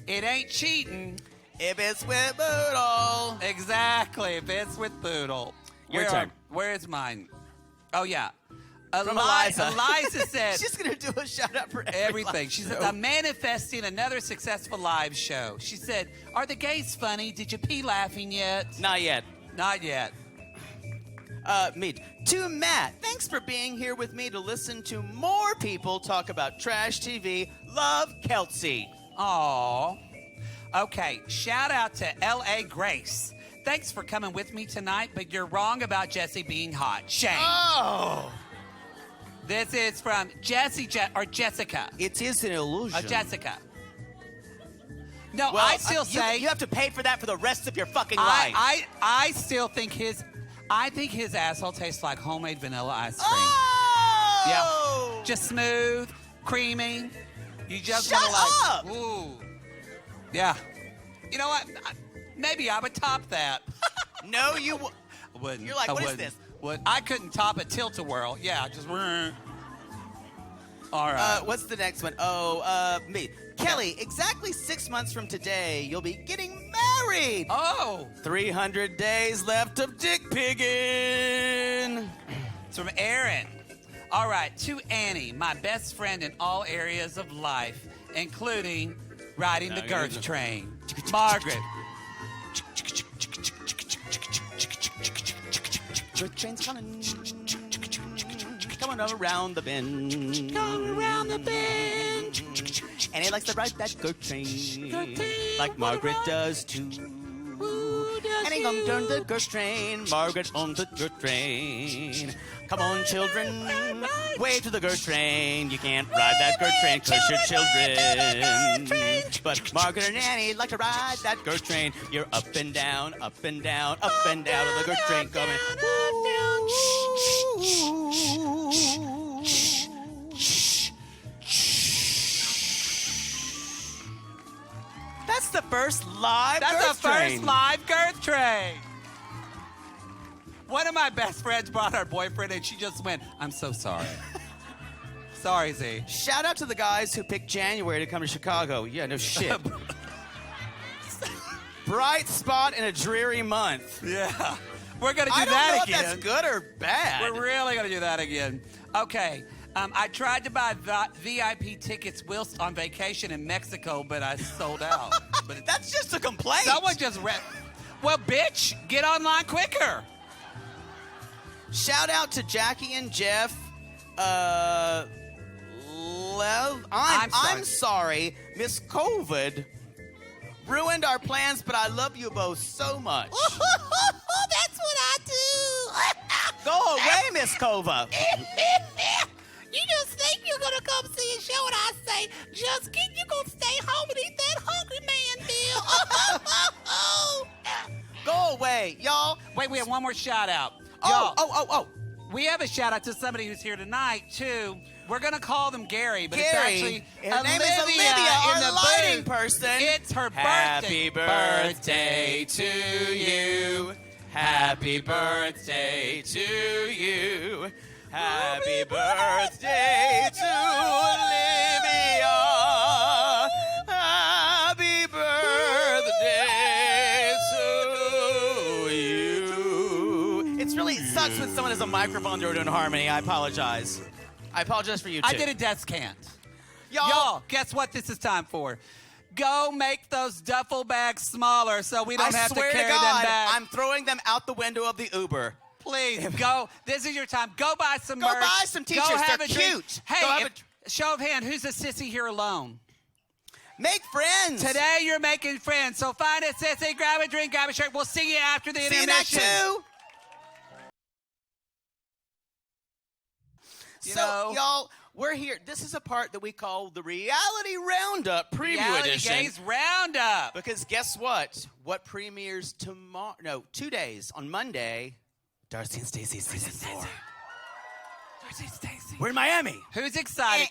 it ain't cheating. If it's with Boodle. Exactly, if it's with Boodle. Your turn. Where is mine? Oh, yeah. From Eliza. Eliza said She's going to do a shout out for everything. live She show. said, I'm manifesting another successful live show. She said, are the gays funny? Did you pee laughing yet? Not yet. Not yet. Me. To Matt, thanks for being here with me to listen to more people talk about trash TV. Love, Kelsey. Aw. Okay, shout out to L.A. Grace. Thanks for coming with me tonight, but you're wrong about Jesse being hot. Shame. Oh. This is from Jessica. It is an illusion. Jessica. No, Well, I still say you have to pay for that for the rest of your fucking life. I still think his asshole tastes like homemade vanilla ice cream. Oh! Yeah. Just smooth, creamy. You just Shut wanna like, up! ooh. Yeah. You know what? Maybe I would top that. No, you I wouldn't. You're like, I what is wouldn't. this? I couldn't top a tilt-a-whirl. Yeah, just. All right. What's the next one? Oh, me. Kelly, exactly 6 months from today, you'll be getting married. Oh. 300 days left of dick pigging. It's from Aaron. All right, to Annie, my best friend in all areas of life, including riding the girth train. Margaret. Girth train's coming. Coming around the bend. Going around the bend. And he likes to ride that girth train. Like Margaret does too. And he gonna turn the girth train. Margaret on the girth train. Come on, children. Wave to the girth train. You can't ride that girth train because you're children. But Margaret and Annie like to ride that girth train. You're up and down, up and down, up and down of the girth train coming. That's the first live That's girth the first train. live girth train. One of my best friends brought her boyfriend, and she just went, I'm so sorry. Sorry, Z. Shout out to the guys who picked January to come to Chicago. Yeah, no shit. Bright spot in a dreary month. Yeah. We're going to do I don't that know again. if that's good or bad. We're really going to do that again. Okay. I tried to buy VIP tickets whilst on vacation in Mexico, but I sold out. But That's just a complaint. someone just read. Well, bitch, get online quicker. Shout out to Jackie and Jeff. I'm sorry. Miss COVID ruined our plans, but I love you both so much. That's what I do. Go away, Miss Kova. You just think you're gonna come see a show, and I say, just kidding, you're gonna stay home and eat that hungry man meal. Go away, y'all. Wait, we have one more shout out. Oh, Y'all, we have a shout out to somebody who's here tonight too. We're gonna call them Gary, but it's actually Her name is Olivia, in our the lighting booth. person. It's her Happy birthday. birthday to you. Happy birthday to you. Happy birthday to Olivia. Happy birthday to you. It really sucks when someone has a microphone they're doing harmony. I apologize. I apologize for you, too. I did a descant. Y'all, Y'all, guess what this is time for? Go make those duffel bags smaller so we don't I have to swear carry to God, them back. I'm throwing them out the window of the Uber. Please, go. This is your time. Go buy some Go merch. buy some t-shirts. Go have They're a drink. cute. Hey, Go have show of hand, who's a sissy here alone? Make friends. Today you're making friends. So find a sissy, grab a drink, grab a shirt. We'll see you after the See you in Act intermission. 2. You So, know- y'all, we're here. This is a part that we call the Reality Roundup Preview Reality Edition. Gaze Roundup. Because guess what? What premieres tomorrow? No, 2 days. On Monday, Darcy and Stacey season 4. Darcy Stacey. We're in Miami. Who's excited?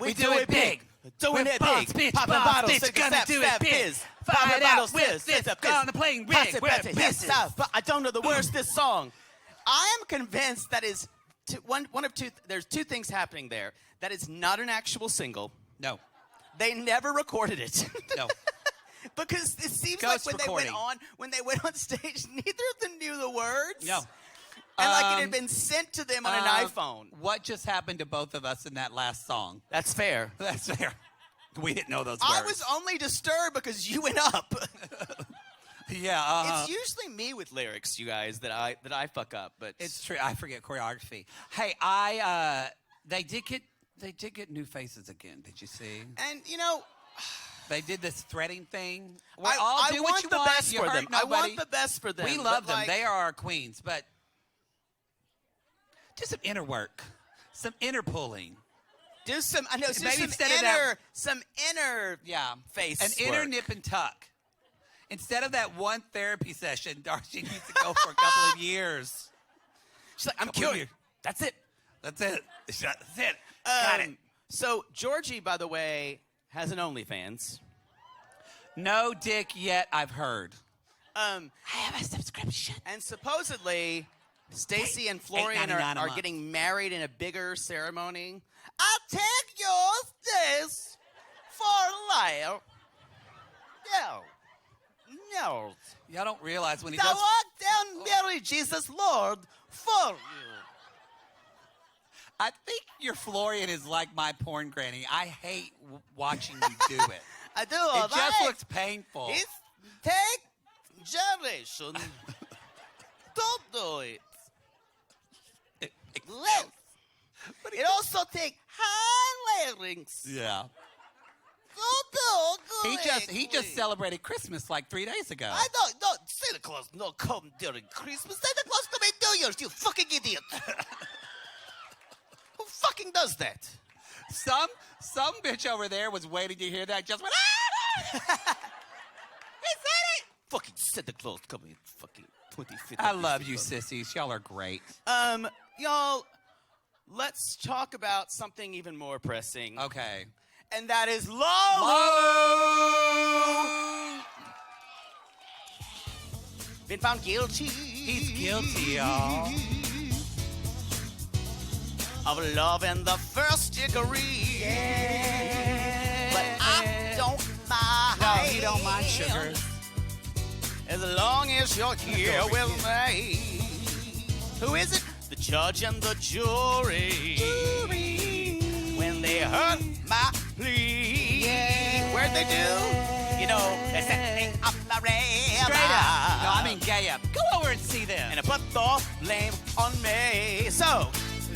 We do it big. Doing it boss, big. bitch, Popping boss, bottles, bitch, sip, gonna sap, do it sap, big. fizz. Fight Popping it bottles, out with fizz, this, fizz, on the plane, Pass rig, it, we're pass it, yes, pieces. south. But I don't know the words to this song. I am convinced that is one of two. There's two things happening there. That is not an actual single. No. They never recorded it. No. Because it seems Ghost like recording. when they went on stage, neither of them knew the words. No. And like it had been sent to them on an iPhone. What just happened to both of us in that last song? That's fair. That's fair. We didn't know those I words. was only disturbed because you went up. Yeah. It's usually me with lyrics, you guys, that I fuck up. But It's true. I forget choreography. Hey, they did get new faces again. Did you see? And you know, They did this threading thing. I Do want what you the want. best You for hurt them. I nobody. want the best for them. We love but, them. like, They are our queens. But do some inner work, some inner pulling. do some. I know. Do Maybe some instead of inner, that- some inner. Yeah. Face An inner work. nip and tuck. Instead of that one therapy session, Darcy needs to go for a couple of years. She's like, I'm Couple of cured. years. That's it. That's it. That's it. Got it. So Georgie, by the way, has an OnlyFans. No dick yet, I've heard. I have a subscription. And supposedly, Stacy and Florian $8.99 a are month. getting married in a bigger ceremony. I'll take your Stace for life. No. Y'all don't realize when he I does. walk down Mary Jesus Lord for you. I think your Florian is like my porn granny. I hate watching you do it. I do. It just looks painful. It's take generation. Don't do it. Let's. But It also take high larynx. Yeah. Don't do He just celebrated Christmas like 3 days ago. I don't. Santa Claus no come during Christmas. Santa Claus come in New Year's. You fucking idiot. Who fucking does that? Some bitch over there was waiting to hear that. Just went. Ah! He said it. Fucking Santa Claus coming in fucking 25th. I love you, sissies. Y'all are great. Y'all, let's talk about something even more pressing. Okay. And that is Lo. Been found guilty. He's guilty, y'all. Of love in the first degree. Yeah. But I don't mind. No, he don't mind sugar. As long as you're here with me. Who is it? The judge and the jury. When they heard my plea. Yeah. Where'd they do? You know, they set me up my Straight up. No, I mean gay up. Go over and see them. and I put the blame on me. So,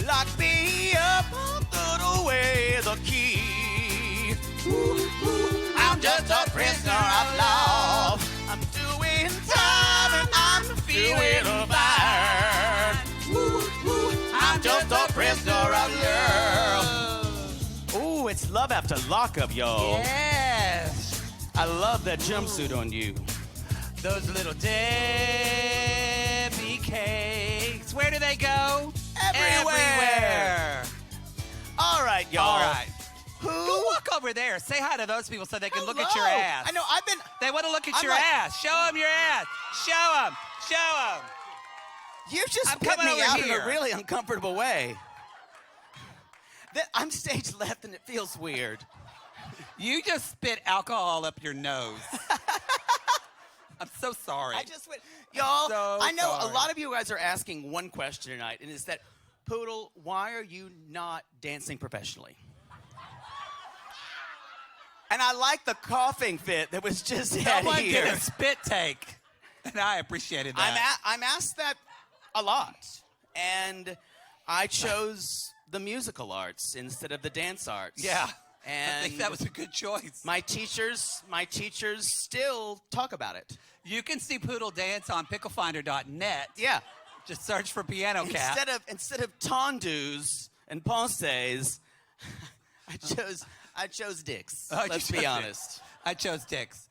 lock me up, put away the key. I'm just a prisoner of love. I'm doing time and I'm feeling fine. I'm just a prisoner of love. Ooh, it's love after lockup, y'all. Yes. I love that jumpsuit on you. Those little Debbie cakes. Where do they go? Everywhere. All right, y'all. All right. Who? Go walk over there. Say hi to those people so they can look at your Hello. ass. I know, I've been... They want to look at I'm your like- ass. Show them your ass. Show them. Show them. You just I'm put coming me over out in here. a really uncomfortable way. I'm stage left and it feels weird. You just spit alcohol up your nose. I'm so sorry. I just went, y'all, So I know sorry. a lot of you guys are asking one question tonight, and it's that, Poodle, why are you not dancing professionally? And I like the coughing fit that was just had Someone here. did a spit take, and I appreciated that. I'm asked that a lot, and I chose the musical arts instead of the dance arts. Yeah. And I think that was a good choice. my teachers still talk about it. You can see Poodle dance on picklefinder.net. Yeah. Just search for Piano Cat. Instead of tondus and penses, I chose dicks. Oh, you Let's chose be dicks. honest. I chose dicks.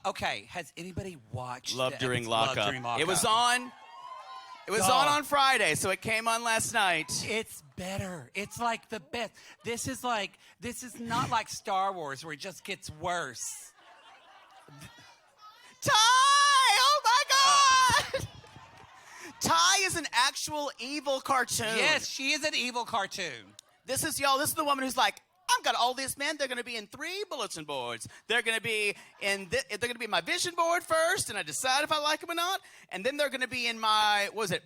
Okay, has anybody watched Love the during episode- lockup. Love During Lockup? It was on. It was on Friday, so it came on last night. It's better. It's like the best. This is not like Star Wars where it just gets worse. Ty! Oh my God! Ty is an actual evil cartoon. Yes, she is an evil cartoon. This is the woman who's like, I'm got all these men. They're going to be in 3 bulletin boards. They're going to be in my vision board first, and I decide if I like them or not. And then they're going to be in my, what was it?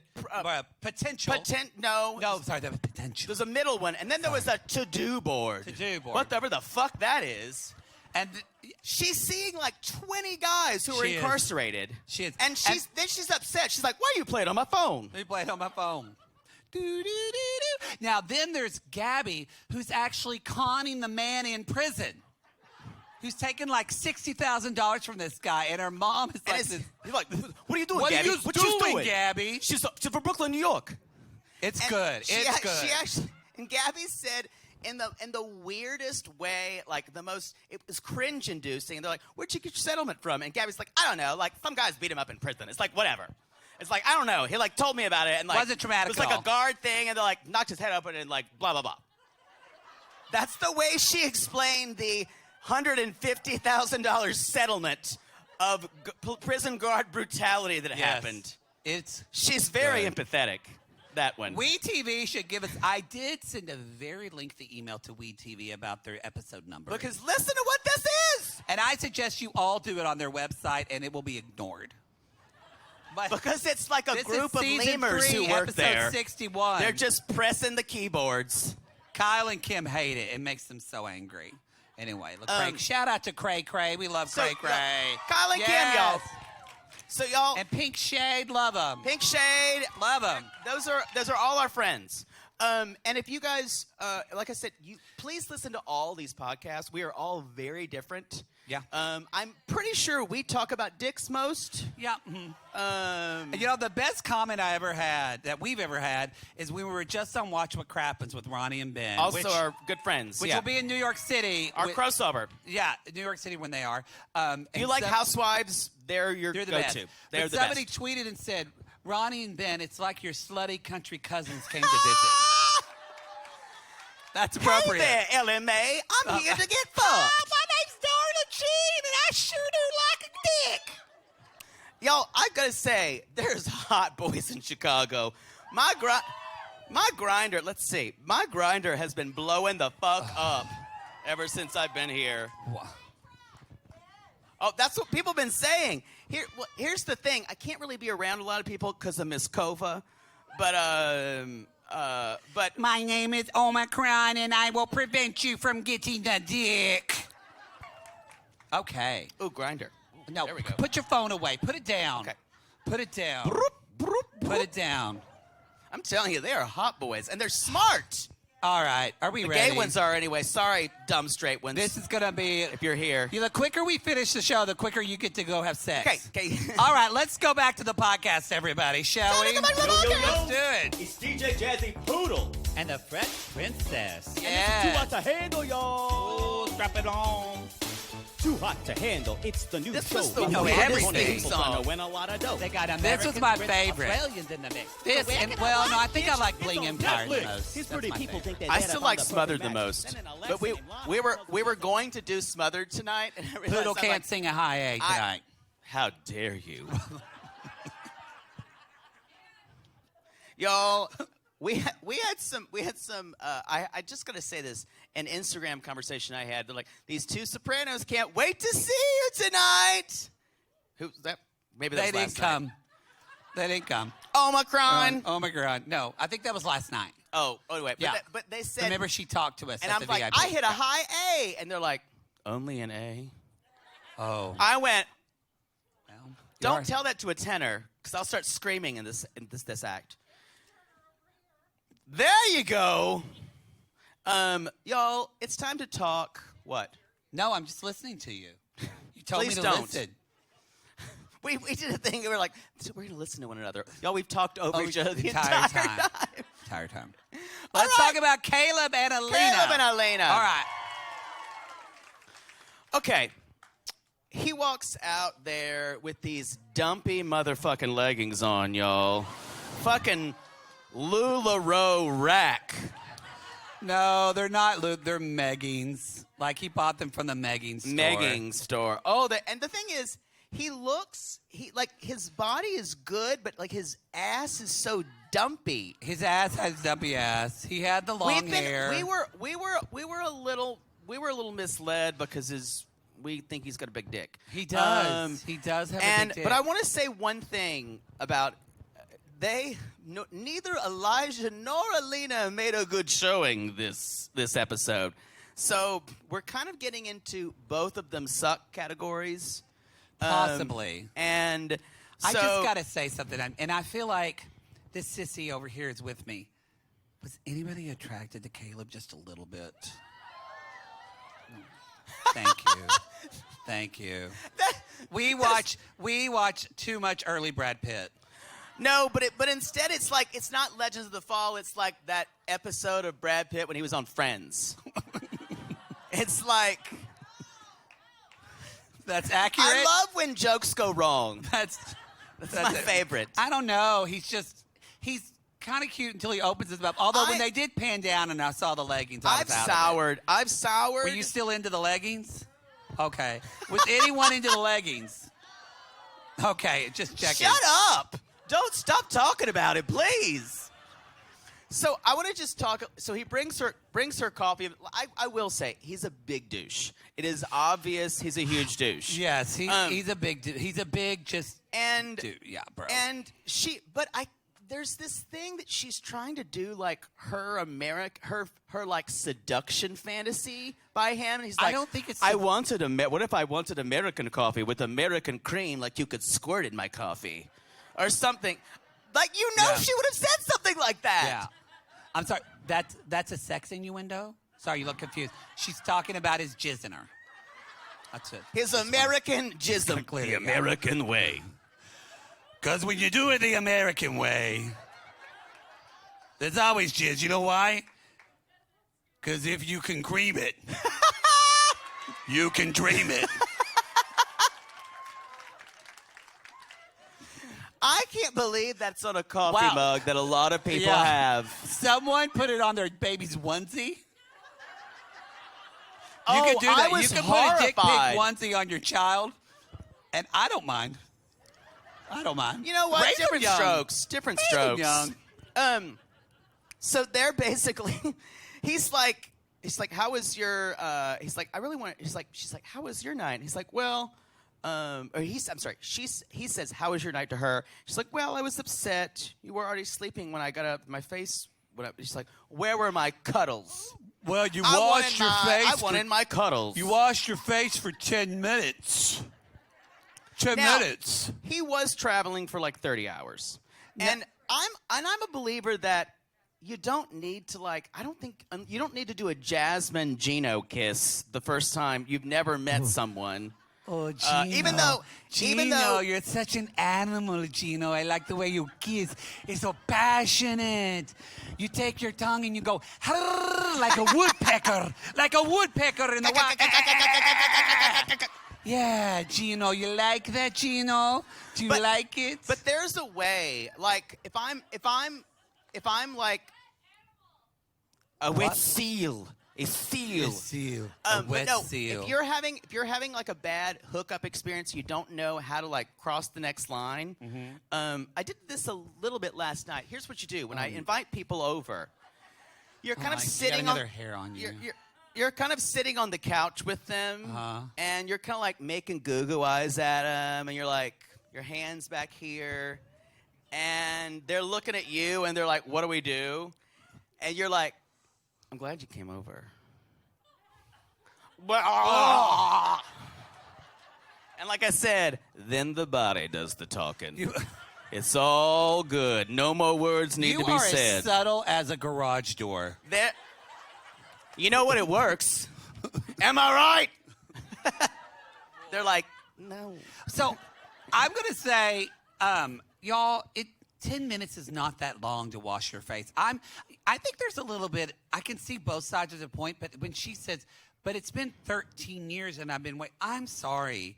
Potential. No, sorry, that was potential. there's a middle one, and then there was a to-do board. To-do board. Whatever the fuck that is. And She's seeing like 20 guys who are She is. incarcerated. She is. And then she's upset. She's like, why are you playing on my phone? Let me play it on my phone. Do-do-do-do. Now, then there's Gabby, who's actually conning the man in prison, who's taking like $60,000 from this guy, and her mom is And like, this, you're like, what are you doing, what Gabby? are you What doing, Gabby? She's from Brooklyn, New York. It's And good. It's good. She actually, and Gabby said in the weirdest way, like it was cringe-inducing. And they're like, where'd you get your settlement from? And Gabby's like, I don't know. Like, some guys beat him up in prison. It's like, whatever. It's like, I don't know. He like told me about it. And like, Wasn't traumatic it was like at all. a guard thing. And they're like, knocked his head open and like, blah, blah, blah. That's the way she explained the $150,000 settlement of prison guard brutality that happened. She's very empathetic. That one. WeTV should give us. I did send a very lengthy email to WeTV about their episode number. Because listen to what this is. And I suggest you all do it on their website, and it will be ignored. But Because it's like a this group is of season lemurs 3, who work episode there. 61. They're just pressing the keyboards. Kyle and Kim hate it. It makes them so angry. Anyway, look, Craig. Shout out to Cray Cray. We love Cray Cray. Kyle and Kim, y'all. So y'all, And Pink Shade, love them. Pink Shade, Love them. those are all our friends. And if you guys, like I said, please listen to all these podcasts. We are all very different. Yeah. I'm pretty sure we talk about dicks most. Yeah. You know, the best comment that we've ever had, is we were just on Watch What Crappens with Ronnie and Ben. Also our good friends. Which will be in New York City. Our crossover. Yeah, New York City when they are. If you like Housewives, they're your They're the go-to. best. They're But the somebody best. tweeted and said, Ronnie and Ben, it's like your slutty country cousins came to visit. That's appropriate. Hey there, LMA. I'm here to get fucked. My name's Darla Jean, and I sure do like a dick. Y'all, I gotta say, there's hot boys in Chicago. My grinder, let's see. My grinder has been blowing the fuck up ever since I've been here. Oh, that's what people have been saying. Here's the thing. I can't really be around a lot of people because of Miss Kova, but My name is Omicron, and I will prevent you from getting the dick. Okay. ooh, grinder. No, There we go. put your phone away. Put it down. Okay. Put it down. Put it down. I'm telling you, they are hot boys, and they're smart. All right. Are we The ready? gay ones are anyway. Sorry, dumb straight ones. This is going to be... if you're here. The quicker we finish the show, the quicker you get to go have sex. Okay. All right, let's go back to the podcast, everybody, shall we? Go back to the podcast. Let's do it. It's DJ Jazzy Poodle. And the Fresh Princess. Too Yeah. hot to handle, y'all. Strap it on. Too hot to handle. It's the new This show. was the know weirdest everything theme People song. gonna win a lot of dough. They got This Americans, was my Brits, favorite. Australians in the mix. This, and well, no, I think I like Bling Empire the Netflix. most. These That's pretty my people favorite. think they I read still up like on the Smothered the perfect most. match. Then in a But we lesson, were going to do Smothered tonight, and I realized Poodle I'm can't like, sing a high A tonight. how dare you? Y'all, we had some I just gotta say this, an Instagram conversation I had. They're like, these two Sopranos can't wait to see you tonight. Who's that? Maybe that They was didn't last come. They didn't come. night. Omicron. Omicron. No, I think that was last night. Anyway, Yeah. but they said, Remember, she talked to us and at I'm the like, VIP. I hit a high A, and they're like, only an A. Oh. I went, Well, don't you're- tell that to a tenor, because I'll start screaming in this act. There you go. Y'all, it's time to talk. What? No, I'm just listening to you. You told Please me to don't. listen. We did a thing. We were like, so we're gonna listen to one another. Y'all, we've talked over each other the entire entire time. time. Entire time. All Let's right. talk about Caleb and Alina. Caleb and Alina. All right. Okay. He walks out there with these dumpy motherfucking leggings on, y'all. Fucking LuLaRoe rack. No, they're not. They're Meggings. Like he bought them from the Meggings store. Megging store. Oh, and the thing is, his body is good, but like his ass is so dumpy. His ass has dumpy ass. He had the long hair. We were a little we were a little misled because we think he's got a big dick. He does. He does have a big dick. But I want to say one thing about neither Elijah nor Alina made a good showing this episode. So we're kind of getting into both of them suck categories. Possibly. And so, I just got to say something. And I feel like this sissy over here is with me. Was anybody attracted to Caleb just a little bit? Thank you. Thank you. We watch too much early Brad Pitt. No, but instead it's like, it's not Legends of the Fall. It's like that episode of Brad Pitt when he was on Friends. It's like... That's accurate. I love when jokes go wrong. That's my favorite. I don't know. He's kind of cute until he opens his mouth. Although when they did pan down and I saw the leggings, I've soured. Were you still into the leggings? Okay. Was anyone into the leggings? Okay, just checking. Shut up! Don't stop talking about it, please. So I want to just talk. So he brings her coffee. I will say he's a big douche. It is obvious he's a huge douche. Yes, he's a big dude. He's a big just dude. Yeah, bro. And there's this thing that she's trying to do, like her like seduction fantasy by him. And he's like, I don't think it's. What if I wanted American coffee with American cream, like you could squirt in my coffee, or something? Like she would have said something like that. Yeah. I'm sorry. That's a sex innuendo. Sorry, you look confused. She's talking about his jizz in her. That's it. His American jism. The American way. Because when you do it the American way, there's always jizz. You know why? Because if you can cream it, you can dream it. I can't believe that's on a coffee mug that a lot of people have. Someone put it on their baby's onesie. Oh, You could do that. I was You could put a dick pic horrified. onesie on your child, and I don't mind. I don't mind. You know what? Raise them Different young. strokes. Different Raise them strokes. young. So they're basically, he's like, how was your? He's like, I really want. She's like, how was your night? And he's like, well, I'm sorry. He says, how was your night to her? She's like, well, I was upset. You were already sleeping when I got up. My face went up. She's like, where were my cuddles? Well, you washed your face. I wanted my cuddles. You washed your face for 10 minutes. 10 Now, minutes. He was traveling for like 30 hours. And I'm a believer that you don't need to you don't need to do a Jasmine Gino kiss the first time you've never met someone. Oh, Gino. Even though you're such an animal, Gino. I like the way you kiss. It's so passionate. You take your tongue and you go like a woodpecker, like a woodpecker in the wild. Yeah, Gino, you like that, Gino? Do you like it? But there's a way. Like if I'm like a wet seal. A seal. A seal. A wet seal. If you're having like a bad hookup experience, you don't know how to like cross the next line. Mm-hmm. I did this a little bit last night. Here's what you do when I invite people over. You're kind of sitting on hair on you. You're kind of sitting on the couch with them, and you're kind of like making goo-goo eyes at them, and you're like your hands back here, and they're looking at you, and they're like, "What do we do?" And you're like, I'm glad you came over. And like I said, then the body does the talking. It's all good. No more words need to be said. You are as subtle as a garage door. You know what? It works. Am I right? They're like, no. So I'm going to say, y'all, 10 minutes is not that long to wash your face. I think there's a little bit, I can see both sides of the point, but when she says, but it's been 13 years and I've been waiting, I'm sorry.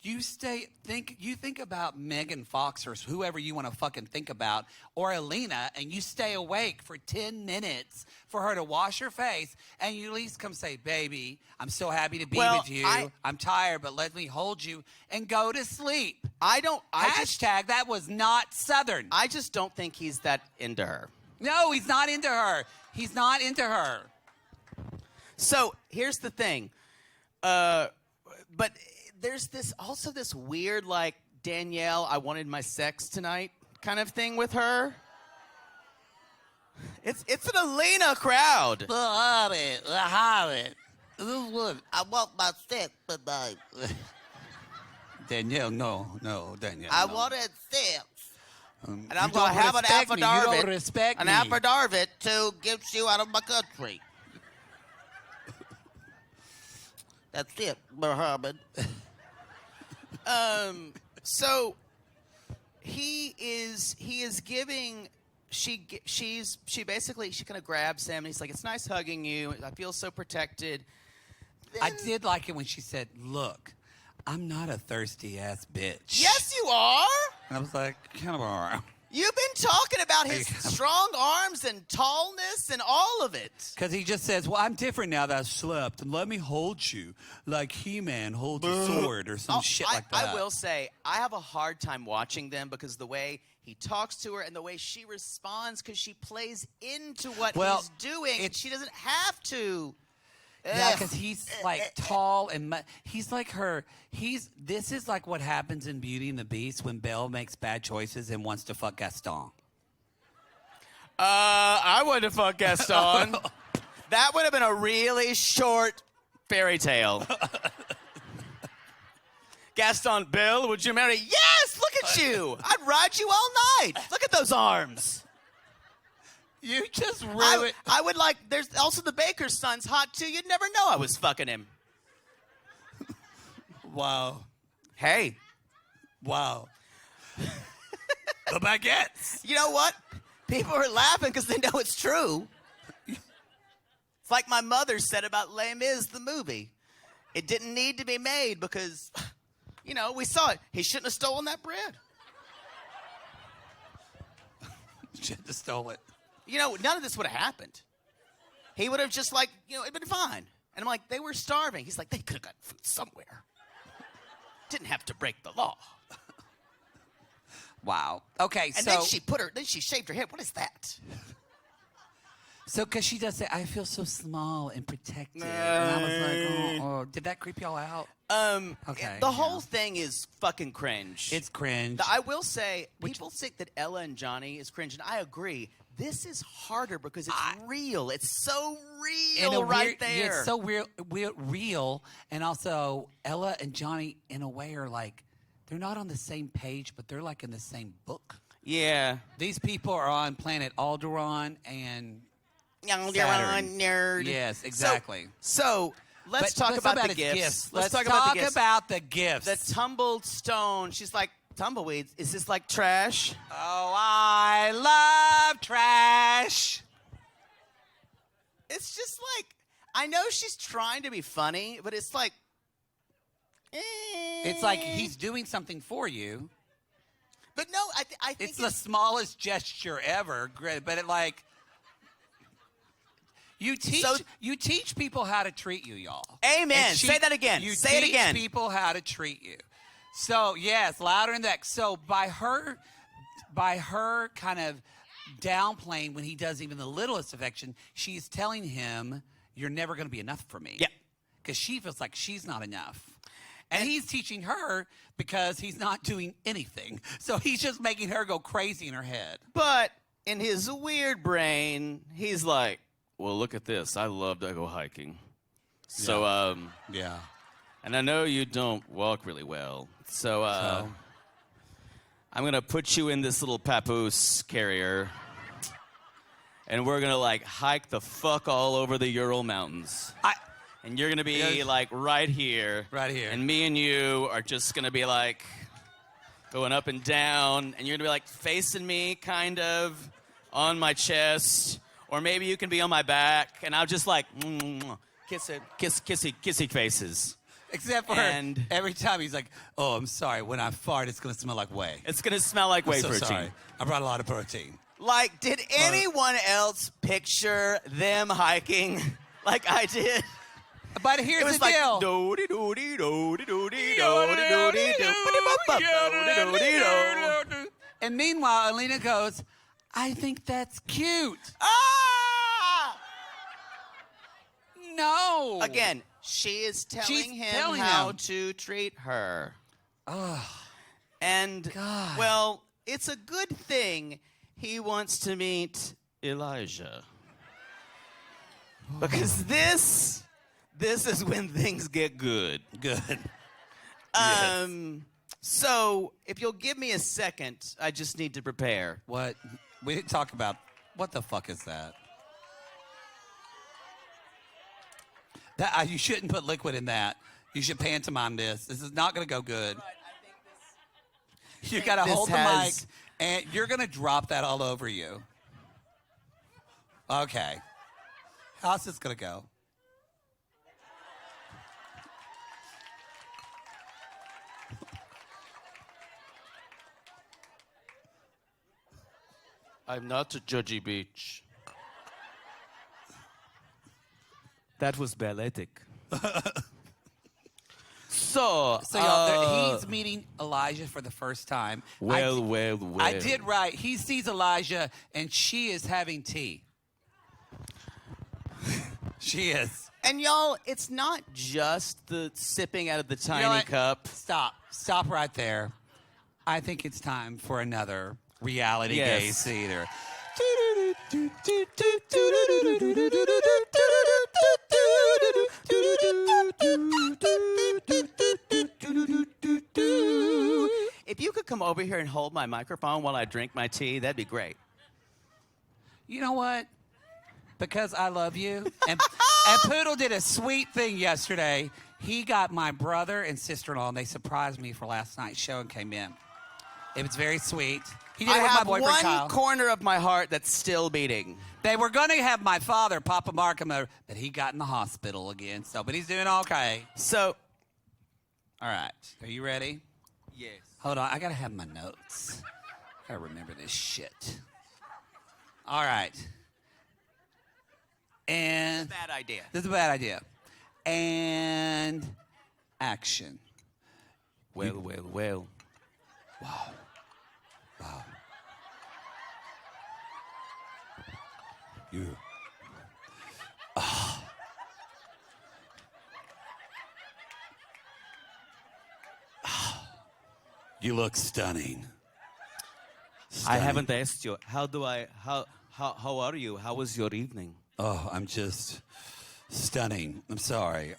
You think about Megan Fox or whoever you want to fucking think about, or Alina, and you stay awake for 10 minutes for her to wash her face, and you at least come say, baby, I'm so happy to be with you. I'm tired, but let me hold you, and go to sleep. Hashtag that was not Southern. I just don't think he's that into her. No, he's not into her. He's not into her. So here's the thing. But there's this weird, like, Danielle, I wanted my sex tonight kind of thing with her. It's an Alina crowd. I want my sex tonight. Danielle, no, Danielle. I no. wanted sex. And And I'm going to have an affidavit. You don't respect an me. affidavit to get you out of my country. That's it, Muhammad. So he is giving. She basically kind of grabs him and he's like, "It's nice hugging you. I feel so protected." I did like it when she said, "Look, I'm not a thirsty ass bitch." Yes, you are. And I was like, kind of all right. You've been talking about his strong arms and tallness and all of it. Because he just says, well, I'm different now that I've slept, and let me hold you like He-Man holds a sword or some shit like that. I will say, I have a hard time watching them because the way he talks to her and the way she responds, because she plays into what he's doing. She doesn't have to. Yeah, because he's like tall and he's like her. This is like what happens in Beauty and the Beast when Belle makes bad choices and wants to fuck Gaston. I would have fucked Gaston. That would have been a really short fairy tale. Gaston, Bill, would you marry? Yes, look at you. I'd ride you all night. Look at those arms. You just ruined. I would like. There's also the baker's son's hot too. You'd never know I was fucking him. Wow. Hey. Wow. The baguettes. You know what? People are laughing because they know it's true. It's like my mother said about Les Mis, the movie. It didn't need to be made because, you know, we saw it. He shouldn't have stolen that bread. Shouldn't have stole it. You know, none of this would have happened. He would have just like, you know, it'd been fine. And I'm like, they were starving. He's like, they could have gotten food somewhere. Didn't have to break the law. Wow. Okay, And so then she shaved her head. What is that? so because she does say, I feel so small and protected. And I was like, oh, did that creep y'all out? Okay, The whole thing is fucking cringe. It's cringe. I will say, people think that Ella and Johnny is cringe, and I agree. This is harder because it's real. It's so real right there. Yeah, it's so real. And also, Ella and Johnny, in a way, are like, they're not on the same page, but they're like in the same book. Yeah. These people are on planet Alderaan and Young Saturn. nerd. Yes, exactly. So let's talk about the his gifts. Let's talk about the gifts. The tumbled stone. She's like, tumbleweeds. Is this like trash? Oh, I love trash. It's just like, I know she's trying to be funny, but it's like, It's like he's doing something for you. But no, I think It's the smallest gesture ever, but it like you teach people how to treat you, y'all. Amen. And Say that again. You Say it teach again. people how to treat you. So yes, louder than that. So by her kind of downplaying when he does even the littlest affection, she's telling him, "You're never going to be enough for me." Yeah. Because she feels like she's not enough. And he's teaching her because he's not doing anything. So he's just making her go crazy in her head. But in his weird brain, he's like, well, look at this. I love to go hiking. So, Yeah. and I know you don't walk really well. So, I'm going to put you in this little papoose carrier. And we're going to, like, hike the fuck all over the Ural Mountains. And you're going to be, like, right here. Right here. And me and you are just going to be, like, going up and down. And you're going to be, like, facing me, kind of, on my chest. Or maybe you can be on my back. And I'll just, like, kissy faces. Except for every time he's like, oh, I'm sorry. When I fart, it's going to smell like whey. It's going to smell like whey I'm so protein. sorry. I brought a lot of protein. Like, did anyone else picture them hiking like I did? But here's It was the like, deal. And meanwhile, Alina goes, I think that's cute. Ah! no. Again, she is telling She's him telling how him. to treat her. Oh, And, God. well, it's a good thing he wants to meet Elijah. Because this is when things get good. Good. So, if you'll give me a second, I just need to prepare. what? We didn't talk about. What the fuck is that? That you shouldn't put liquid in that. You should pantomime this. This is not going to go good. You got to this hold the has- mic, and you're going to drop that all over you. Okay. How's this going to go? I'm not a judgy bitch. That was balletic. So y'all, he's meeting Elijah for the first time. well. I did right. He sees Elijah, and she is having tea. She is. And y'all, it's not just the sipping out of the You know tiny what? cup. Stop right there. I think it's time for another reality Yes. gaze theater. If you could come over here and hold my microphone while I drink my tea, that'd be great. You know what? Because I love you. And Poodle did a sweet thing yesterday. He got my brother and sister-in-law, and they surprised me for last night's show and came in. It was very sweet. He did I it with my have boyfriend, one Kyle. corner of my heart that's still beating. They were going to have my father, Papa Markham, but he got in the hospital again. So, but he's doing okay. So, All right. Are you ready? yes. Hold on. I got to have my notes. I got to remember this shit. All right. And Bad idea. this is a bad idea. And action. Well. You. You look stunning. I haven't asked you. How are you? How was your evening? Oh, I'm just stunning. I'm sorry.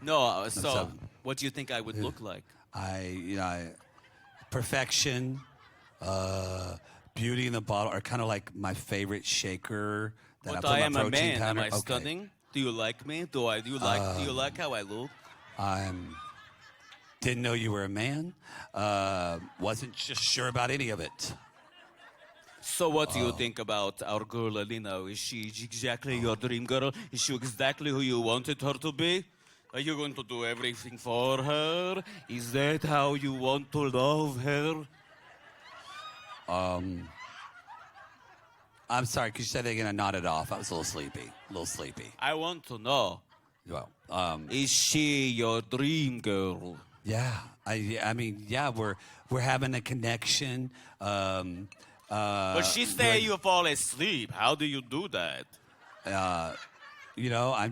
No, so- what do you think I would look like? Perfection, beauty in the bottle are kind of like my favorite shaker. That But I, put I my am a protein man. Am powder. I Okay. stunning? Do you like me? Do you like how I look? Didn't know you were a man. Wasn't just sure about any of it. So what do you think about our girl Alina? Is she exactly your dream girl? Is she exactly who you wanted her to be? Are you going to do everything for her? Is that how you want to love her? I'm sorry. Could you say that again? I nodded off. I was a little sleepy. I want to know. Well, Is she your dream girl? yeah. I mean, yeah. We're having a connection. But she say you fall asleep. How do you do that? I'm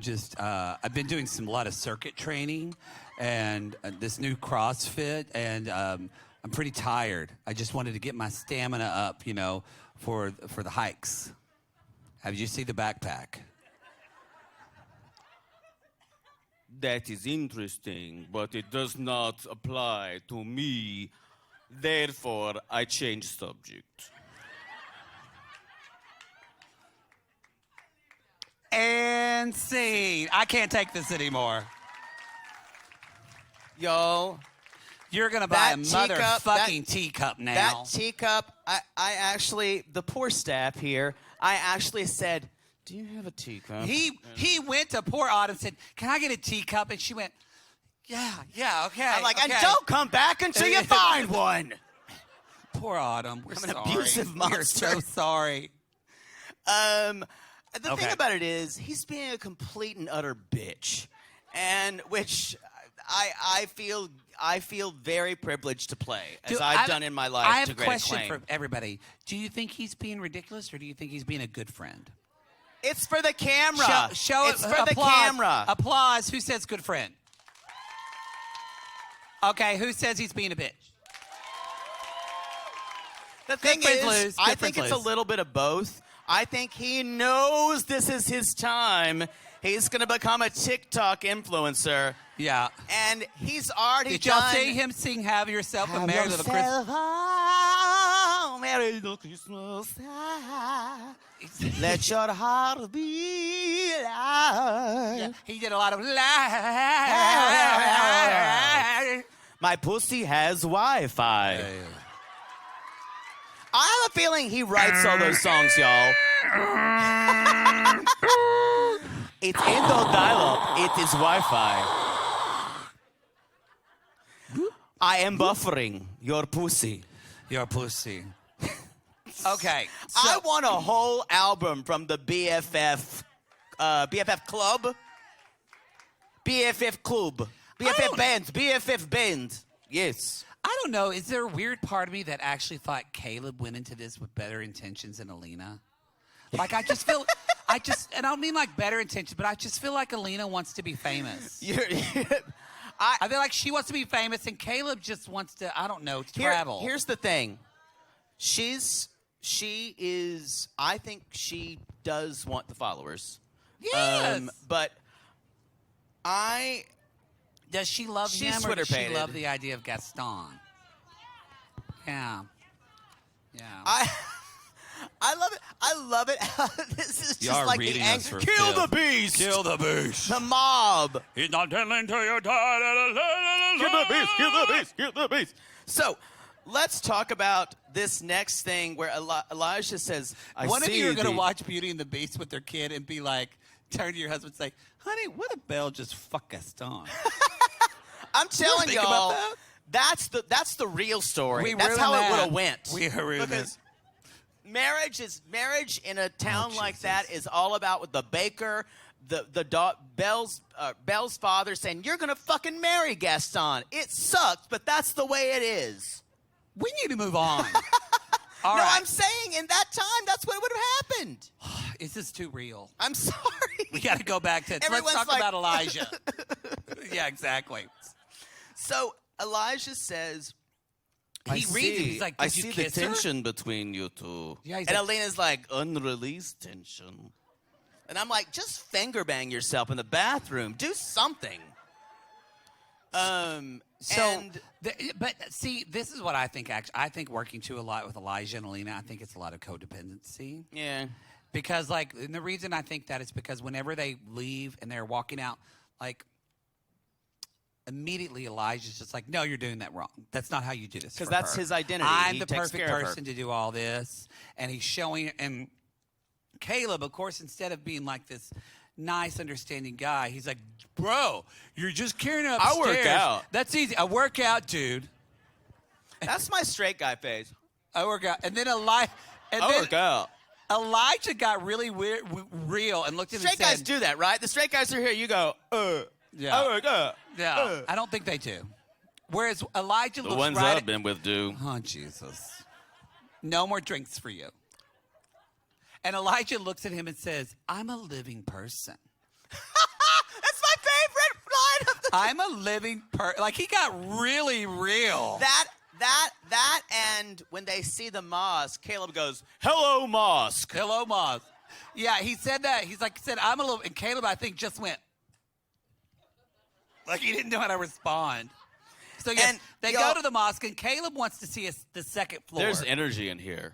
just, I've been doing a lot of circuit training and this new CrossFit, and I'm pretty tired. I just wanted to get my stamina up, for the hikes. Have you seen the backpack? That is interesting, but it does not apply to me. Therefore, I change subject. And scene. I can't take this anymore. Y'all, You're going to buy a That teacup, motherfucking teacup now. that teacup, I actually, the poor staff here, I actually said, do you have a teacup? He went to poor Autumn and said, "Can I get a teacup?" And she went, yeah, okay. I'm like, and okay." don't come back until you find one. Poor Autumn. We're I'm an sorry. abusive We're monster. so sorry. The thing Okay. about it is, he's being a complete and utter bitch, and which I feel very privileged to play, as I've done in my life. I have to a great question acclaim. for everybody. Do you think he's being ridiculous, or do you think he's being a good friend? It's for the camera. Show it's for applause. the camera. Applause. Who says good friend? Okay, who says he's being a bitch? The thing friends is, lose. I Good think friends it's a lose. little bit of both. I think he knows this is his time. He's going to become a TikTok influencer. Yeah. And he's already Did y'all done... see him sing Have Yourself a Have Merry Little Christmas? yourself a Merry Little Christmas. Let your heart be light. Yeah, he did a lot of My pussy has Wi-Fi. I have a feeling he writes all those songs, y'all. It's ain't no dial-up. It is Wi-Fi. I am buffering your pussy. Your pussy. Okay. So, I want a whole album from the BFF Club. BFF Club. BFF Band. BFF Band. Yes. I don't know. Is there a weird part of me that actually thought Caleb went into this with better intentions than Alina? Like, I just feel, and I don't mean like better intentions, but I just feel like Alina wants to be famous. I feel like she wants to be famous, and Caleb just wants to, I don't know, travel. Here's the thing. She is, I think she does want the followers. Yes. But Does she love She's him, or does she Twitter-pated. love the idea of Gaston? Yeah. Yeah. I love it. I love it. This is just Y'all like the reading ang- us for Kill the filth. beast. Kill the beast. The mob. He's not telling to your daughter. Kill the beast. Kill the beast. Kill the beast. So, let's talk about this next thing where Elijah says, One of you are going to the- watch Beauty and the Beast with their kid and be like, turn to your husband and say, honey, what if Belle just fuck Gaston? I'm telling think y'all, about that? that's the real story. We That's ruined how it that. would have went. We ruined it. Because marriage in a town like that is all about with the baker, Belle's father saying, "You're gonna fucking marry Gaston." It sucks, but that's the way it is. We need to move on. All No, right. I'm saying in that time, that's what would have happened. Is this too real? I'm sorry. We got to go back to, Everyone's let's talk like- about Elijah. Yeah, exactly. So Elijah says, He reads it. He's like, I did you see the kiss her? tension between you two. Yeah, he's and like, Alina's like, unreleased tension. And I'm like, just finger bang yourself in the bathroom. Do something. But see, this is what I think. Actually, I think working too a lot with Elijah and Alina, I think it's a lot of codependency. Yeah. Because, like, and the reason I think that is because whenever they leave and they're walking out, like, immediately Elijah's just like, no, you're doing that wrong. That's not how you do this. Because for that's her. his identity. I'm He the takes perfect care of her. person to do all this. And he's showing, and Caleb, of course, instead of being like this nice, understanding guy, he's like, bro, you're just carrying it upstairs. I work out. That's easy. I work out, dude. That's my straight guy face. I work out. And then Work out. Elijah got really weird, real and looked at him Straight and said, guys do that, right? The straight guys are here. You go, Yeah. I work out. Yeah, I don't think they do. Whereas Elijah The looks ones right I've been with do. Oh, Jesus. No more drinks for you. And Elijah looks at him and says, I'm a living person. That's my favorite line of the I'm a living person. Like, he got really real. That, and when they see the mosque, Caleb goes, "Hello, mosque." Hello, Moz. Yeah, he said that. He's like, said, I'm a little, and Caleb, I think, just went, like he didn't know how to respond. So, yes, And they y'all- go to the mosque, and Caleb wants to see the second floor. There's energy in here.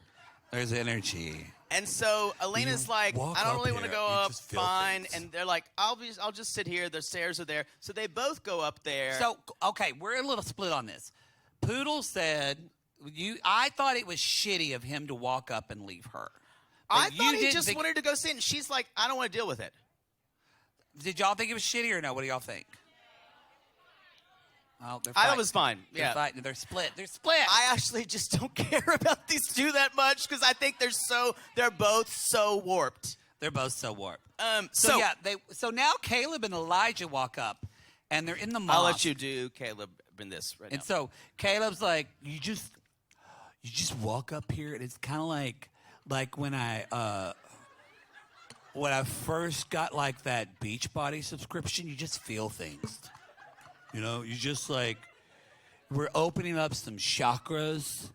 There's energy. And so Alina's like, walk "I don't up really want to here, go you up. just feel Fine." things. And they're like, "I'll just sit here. The stairs are there." So they both go up there. So, okay, we're a little split on this. Poodle said, I thought it was shitty of him to walk up and leave her. But I you thought he didn't just think- wanted to go sit, and she's like, "I don't want to deal with it." Did y'all think it was shitty or no? What do y'all think? Oh, they're I thought fighting. it was fine. They're Yeah. fighting. They're split. They're split. I actually just don't care about these two that much because I think they're both so warped. They're both so warped. So yeah, so now Caleb and Elijah walk up, and they're in the mosque. I'll let you do Caleb in this right And now. so Caleb's like, you just walk up here, and it's kind of like when I when I first got like that Beachbody subscription, you just feel things. You know, you just like, we're opening up some chakras,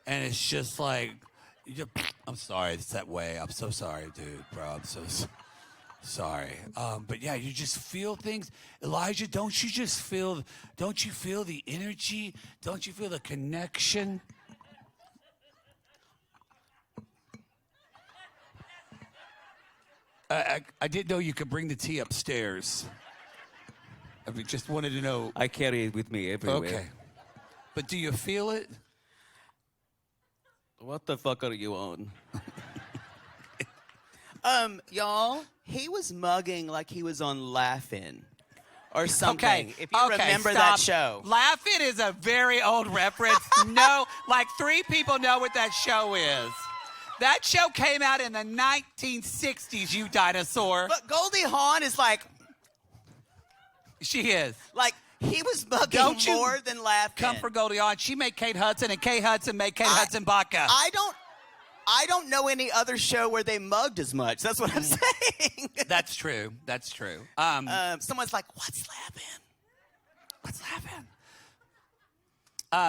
and it's just like, I'm sorry, it's that way. I'm so sorry, dude, bro. I'm so sorry. But yeah, you just feel things. Elijah, don't you feel the energy? Don't you feel the connection? I didn't know you could bring the tea upstairs. I just wanted to know. I carry it with me everywhere. Okay. But do you feel it? What the fuck are you on? Y'all, he was mugging like he was on Laugh-In or something. Okay, If you remember that show. Laugh-In is a very old reference. No, like 3 people know what that show is. That show came out in the 1960s, you dinosaur. But Goldie Hawn is like She is. he was mugging Don't you more than Laugh-In. Come for Goldie Hawn. She made Kate Hudson, and Kate Hudson made Kate Hudson Baca. I don't know any other show where they mugged as much. That's what I'm saying. That's true. That's true. Someone's like, "What's Laugh-In?" What's Laugh-In?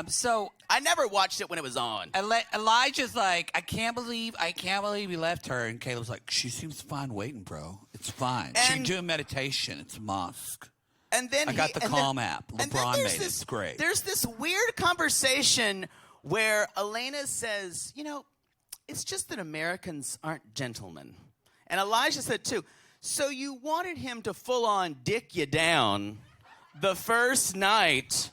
So I never watched it when it was on. Elijah's like, I can't believe we left her. And Caleb's like, she seems fine waiting, bro. It's fine. She's doing meditation. It's a mosque. And then I got the Calm app. LeBron made it. It's great. There's this weird conversation where Alina says, it's just that Americans aren't gentlemen. And Elijah said, too, so you wanted him to full-on dick you down the first night,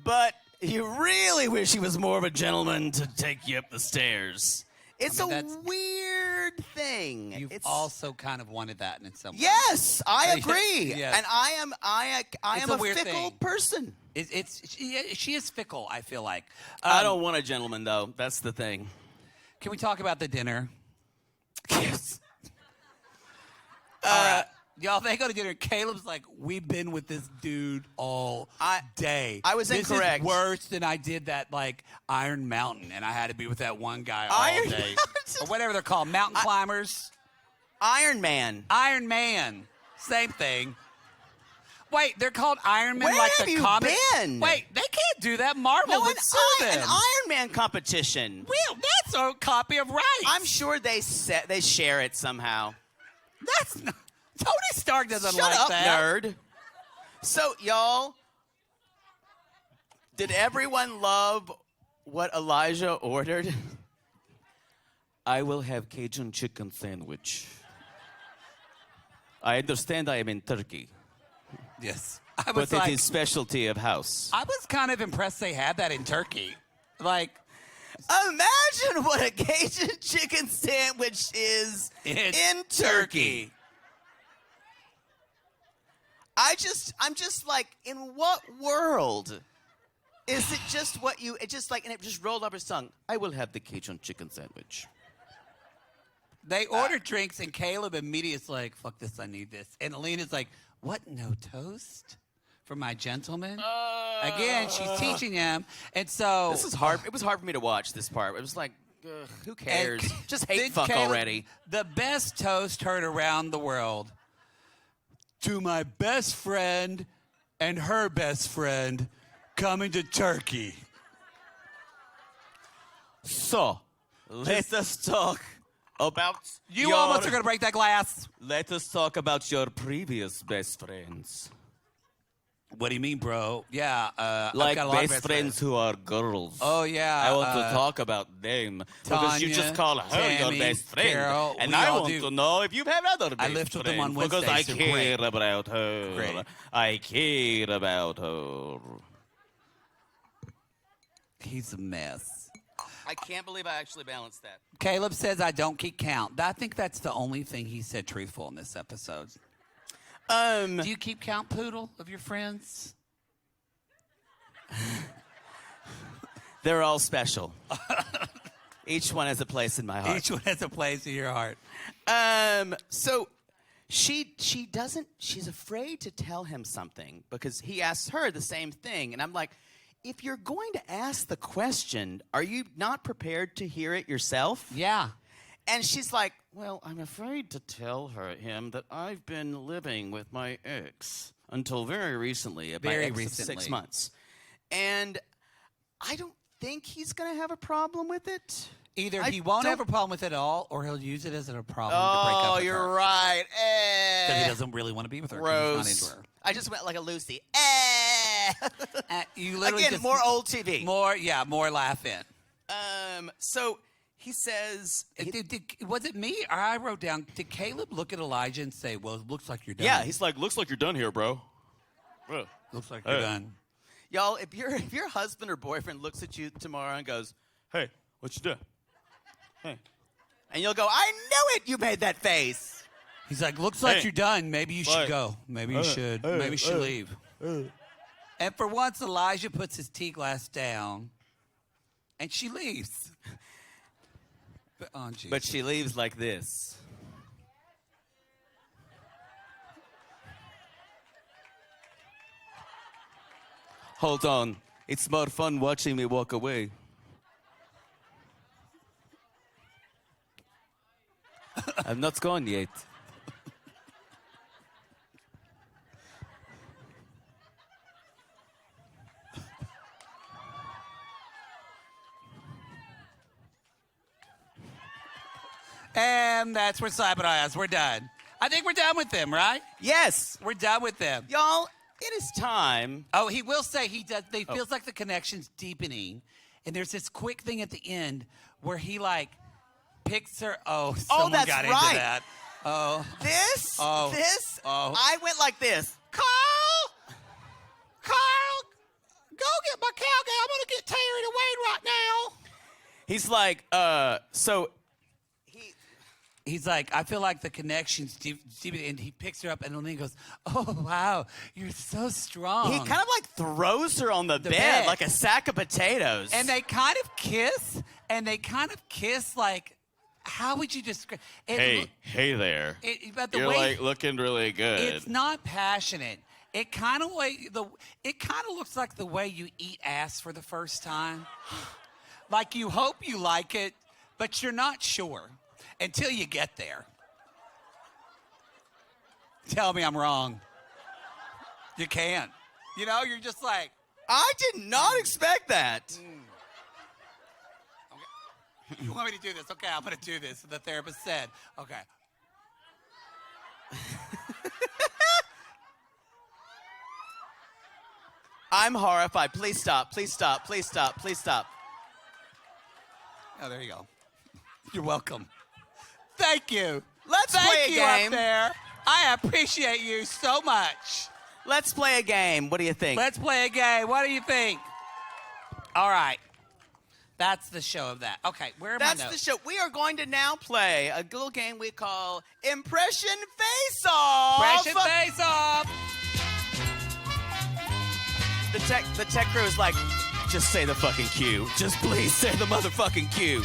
but you really wish he was more of a gentleman to take you up the stairs. It's a weird thing. You've also kind of wanted that in some way. Yes, I agree. Yes. And I am a weird fickle thing. person. She is fickle, I feel like. I don't want a gentleman, though. That's the thing. Can we talk about the dinner? Yes. All right. Y'all, they go to dinner. Caleb's like, we've been with this dude all day. I was incorrect. This is worse than I did that, Iron Mountain, and I had to be with that one guy all day. Or whatever they're called, mountain climbers. Iron Man. Iron Man. Same thing. Wait, they're called Iron Man Where like have the you comic? been? Wait, they can't do that. Marvel would sue them. An Iron Man competition. Well, that's a copy of Rights. I'm sure they share it somehow. That's not... Tony Stark doesn't Shut like up, that. nerd. So, y'all, did everyone love what Elijah ordered? I will have Cajun chicken sandwich. I understand I am in Turkey, Yes. but it is specialty of house. I was kind of impressed they had that in Turkey. Imagine what a Cajun chicken sandwich is in Turkey. I'm just like, in what world is it just what you, it just like, and it just rolled up his tongue. I will have the Cajun chicken sandwich. They ordered drinks, and Caleb immediately is like, fuck this, I need this. And Alina's like, what, no toast for my gentleman? Again, she's teaching him. And so... This is hard. It was hard for me to watch this part. It was like, who cares? Just hate fuck Caleb, already. The best toast heard around the world. To my best friend and her best friend coming to Turkey. So, let us talk about You almost are going to break that glass. Let us talk about your previous best friends. What do you mean, bro? Yeah, Like I've got a lot of best friends who are girls. Oh, yeah. I want to talk about them. Because you Tanya, just call her Tammy, your best friend. Carol, and we I all want do. to know if you've had other best I lived with them on friends, because I Wednesdays. They're care great. about her. Great. I care about her. He's a mess. I can't believe I actually balanced that. Caleb says I don't keep count. I think that's the only thing he said truthful in this episode. Do you keep count, Poodle, of your friends? They're all special. Each one has a place in my heart. Each one has a place in your heart. So she doesn't, she's afraid to tell him something because he asks her the same thing. And I'm like, if you're going to ask the question, are you not prepared to hear it yourself? Yeah. And she's like, well, I'm afraid to tell him that I've been living with my ex until very recently, about Very 6 recently. months. And I don't think he's going to have a problem with it. Either I he won't don't- have a problem with it at all, or he'll use it as a problem to break up Oh, with you're her. right. Because he doesn't really want to be with her. 'Cause he's not Gross. into her. I just went like a Lucy. You literally Again, just more old TV. more laugh in. So he says, Was it me or I wrote down? Did Caleb look at Elijah and say, "Well, it looks like you're done"? Yeah, he's like, looks like you're done here, bro. looks like you're done. y'all, if your husband or boyfriend looks at you tomorrow and goes, Hey, what you doing? Hey. and you'll go, I knew it. You made that face. He's like, "Looks like Hey. you're done. Maybe you should Like, go. Maybe you should. Maybe you should leave." And for once, Elijah puts his tea glass down, and she leaves. But she leaves like this. Hold on. It's more fun watching me walk away. I'm not gone yet. And that's where sabotage. We're done. I think we're done with them, right? Yes. We're done with them. Y'all, it is time. Oh, he will say he does. They feels like the connection's deepening, and there's this quick thing at the end where he like picks her. Oh, someone that's got right. into that. Oh, This, Oh. Oh. I went like this. Carl, go get my cowgirl. I'm gonna get carried away right now. He's like, so He's like, I feel like the connection's deep, and he picks her up, and then he goes, "Oh wow, you're so strong." he kind of like throws her on the bed bed. like a sack of potatoes. And they kind of kiss, like, how would you describe? Hey there. But the You're way like looking really good. it's not passionate. It kind of looks like the way you eat ass for the first time. Like you hope you like it, but you're not sure until you get there. Tell me I'm wrong. You can't. You know, you're just like, I did not expect that. you want me to do this? Okay, I'm going to do this. The therapist said, okay. I'm horrified. Please stop. Please stop. Please stop. Please stop. Oh, there you go. You're welcome. Thank you. Let's Thank play a you game. up there. I appreciate you so much. Let's play a game. What do you think? Let's play a game. What do you think? All right. That's the show of that. Okay, where am I? That's the show. We are going to now play a little game we call Impression Face Off. Impression Face Off. The tech crew is like, just say the fucking cue. Just please say the motherfucking cue.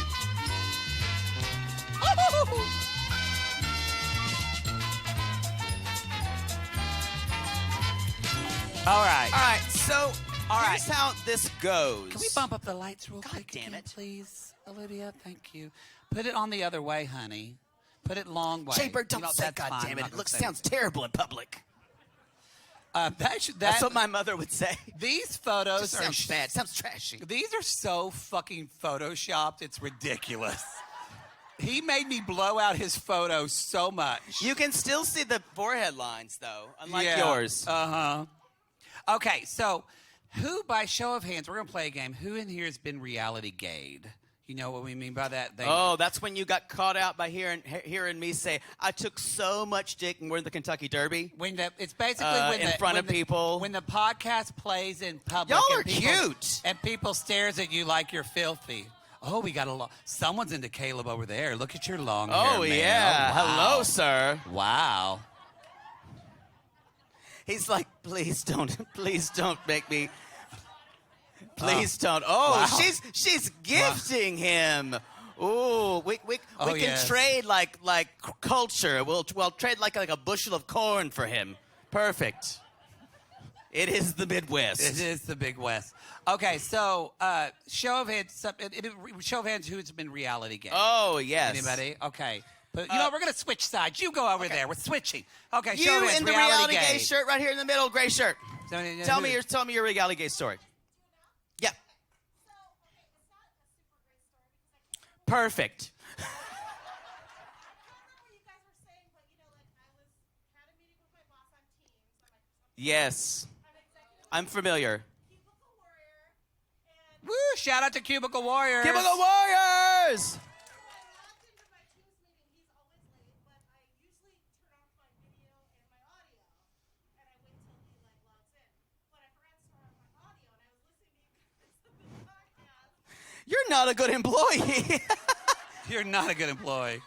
All right. All right, so here's how this goes. Can we bump up the lights real God quick damn again, it. please, Olivia? Thank you. Put it on the other way, honey. Put it long way. Chamber, You don't know, say that's God fine. damn I'm it. not It gonna say sounds terrible in public. That's what my mother would say. These photos Just are sounds bad. Sounds trashy. These are so fucking photoshopped. It's ridiculous. He made me blow out his photo so much. You can still see the forehead lines, though, unlike Yeah. yours. Okay, so who, by show of hands, we're going to play a game. Who in here has been reality gayed? You know what we mean by that? Oh, that's when you got caught out by hearing me say, I took so much dick and we're in the Kentucky Derby. It's basically when in front of people. When the podcast plays in public. Y'all and are people- cute. And people stares at you like you're filthy. Oh, we got someone's into Caleb over there. Look at your long hair, Oh, man. yeah. Oh, wow. Hello, sir. Wow. He's like, please don't make me. Please don't. Oh, Wow. she's gifting him. Ooh, we can yes. trade like culture. We'll trade like a bushel of corn for him. Perfect. It is the Midwest. It is the Big West. Okay, so show of hands. Show of hands. Who's been reality game? Oh, yes. Anybody? Okay. But you know, we're gonna switch sides. You go over there. We're switching. Okay. Show You of hands. in the reality gay shirt right here in the middle, gray shirt. Tell me your reality gay story. Yeah. Perfect. Yes. I'm familiar. Woo! Shout out to Cubicle Warriors. Cubicle Warriors! You're not a good employee. You're not a good employee.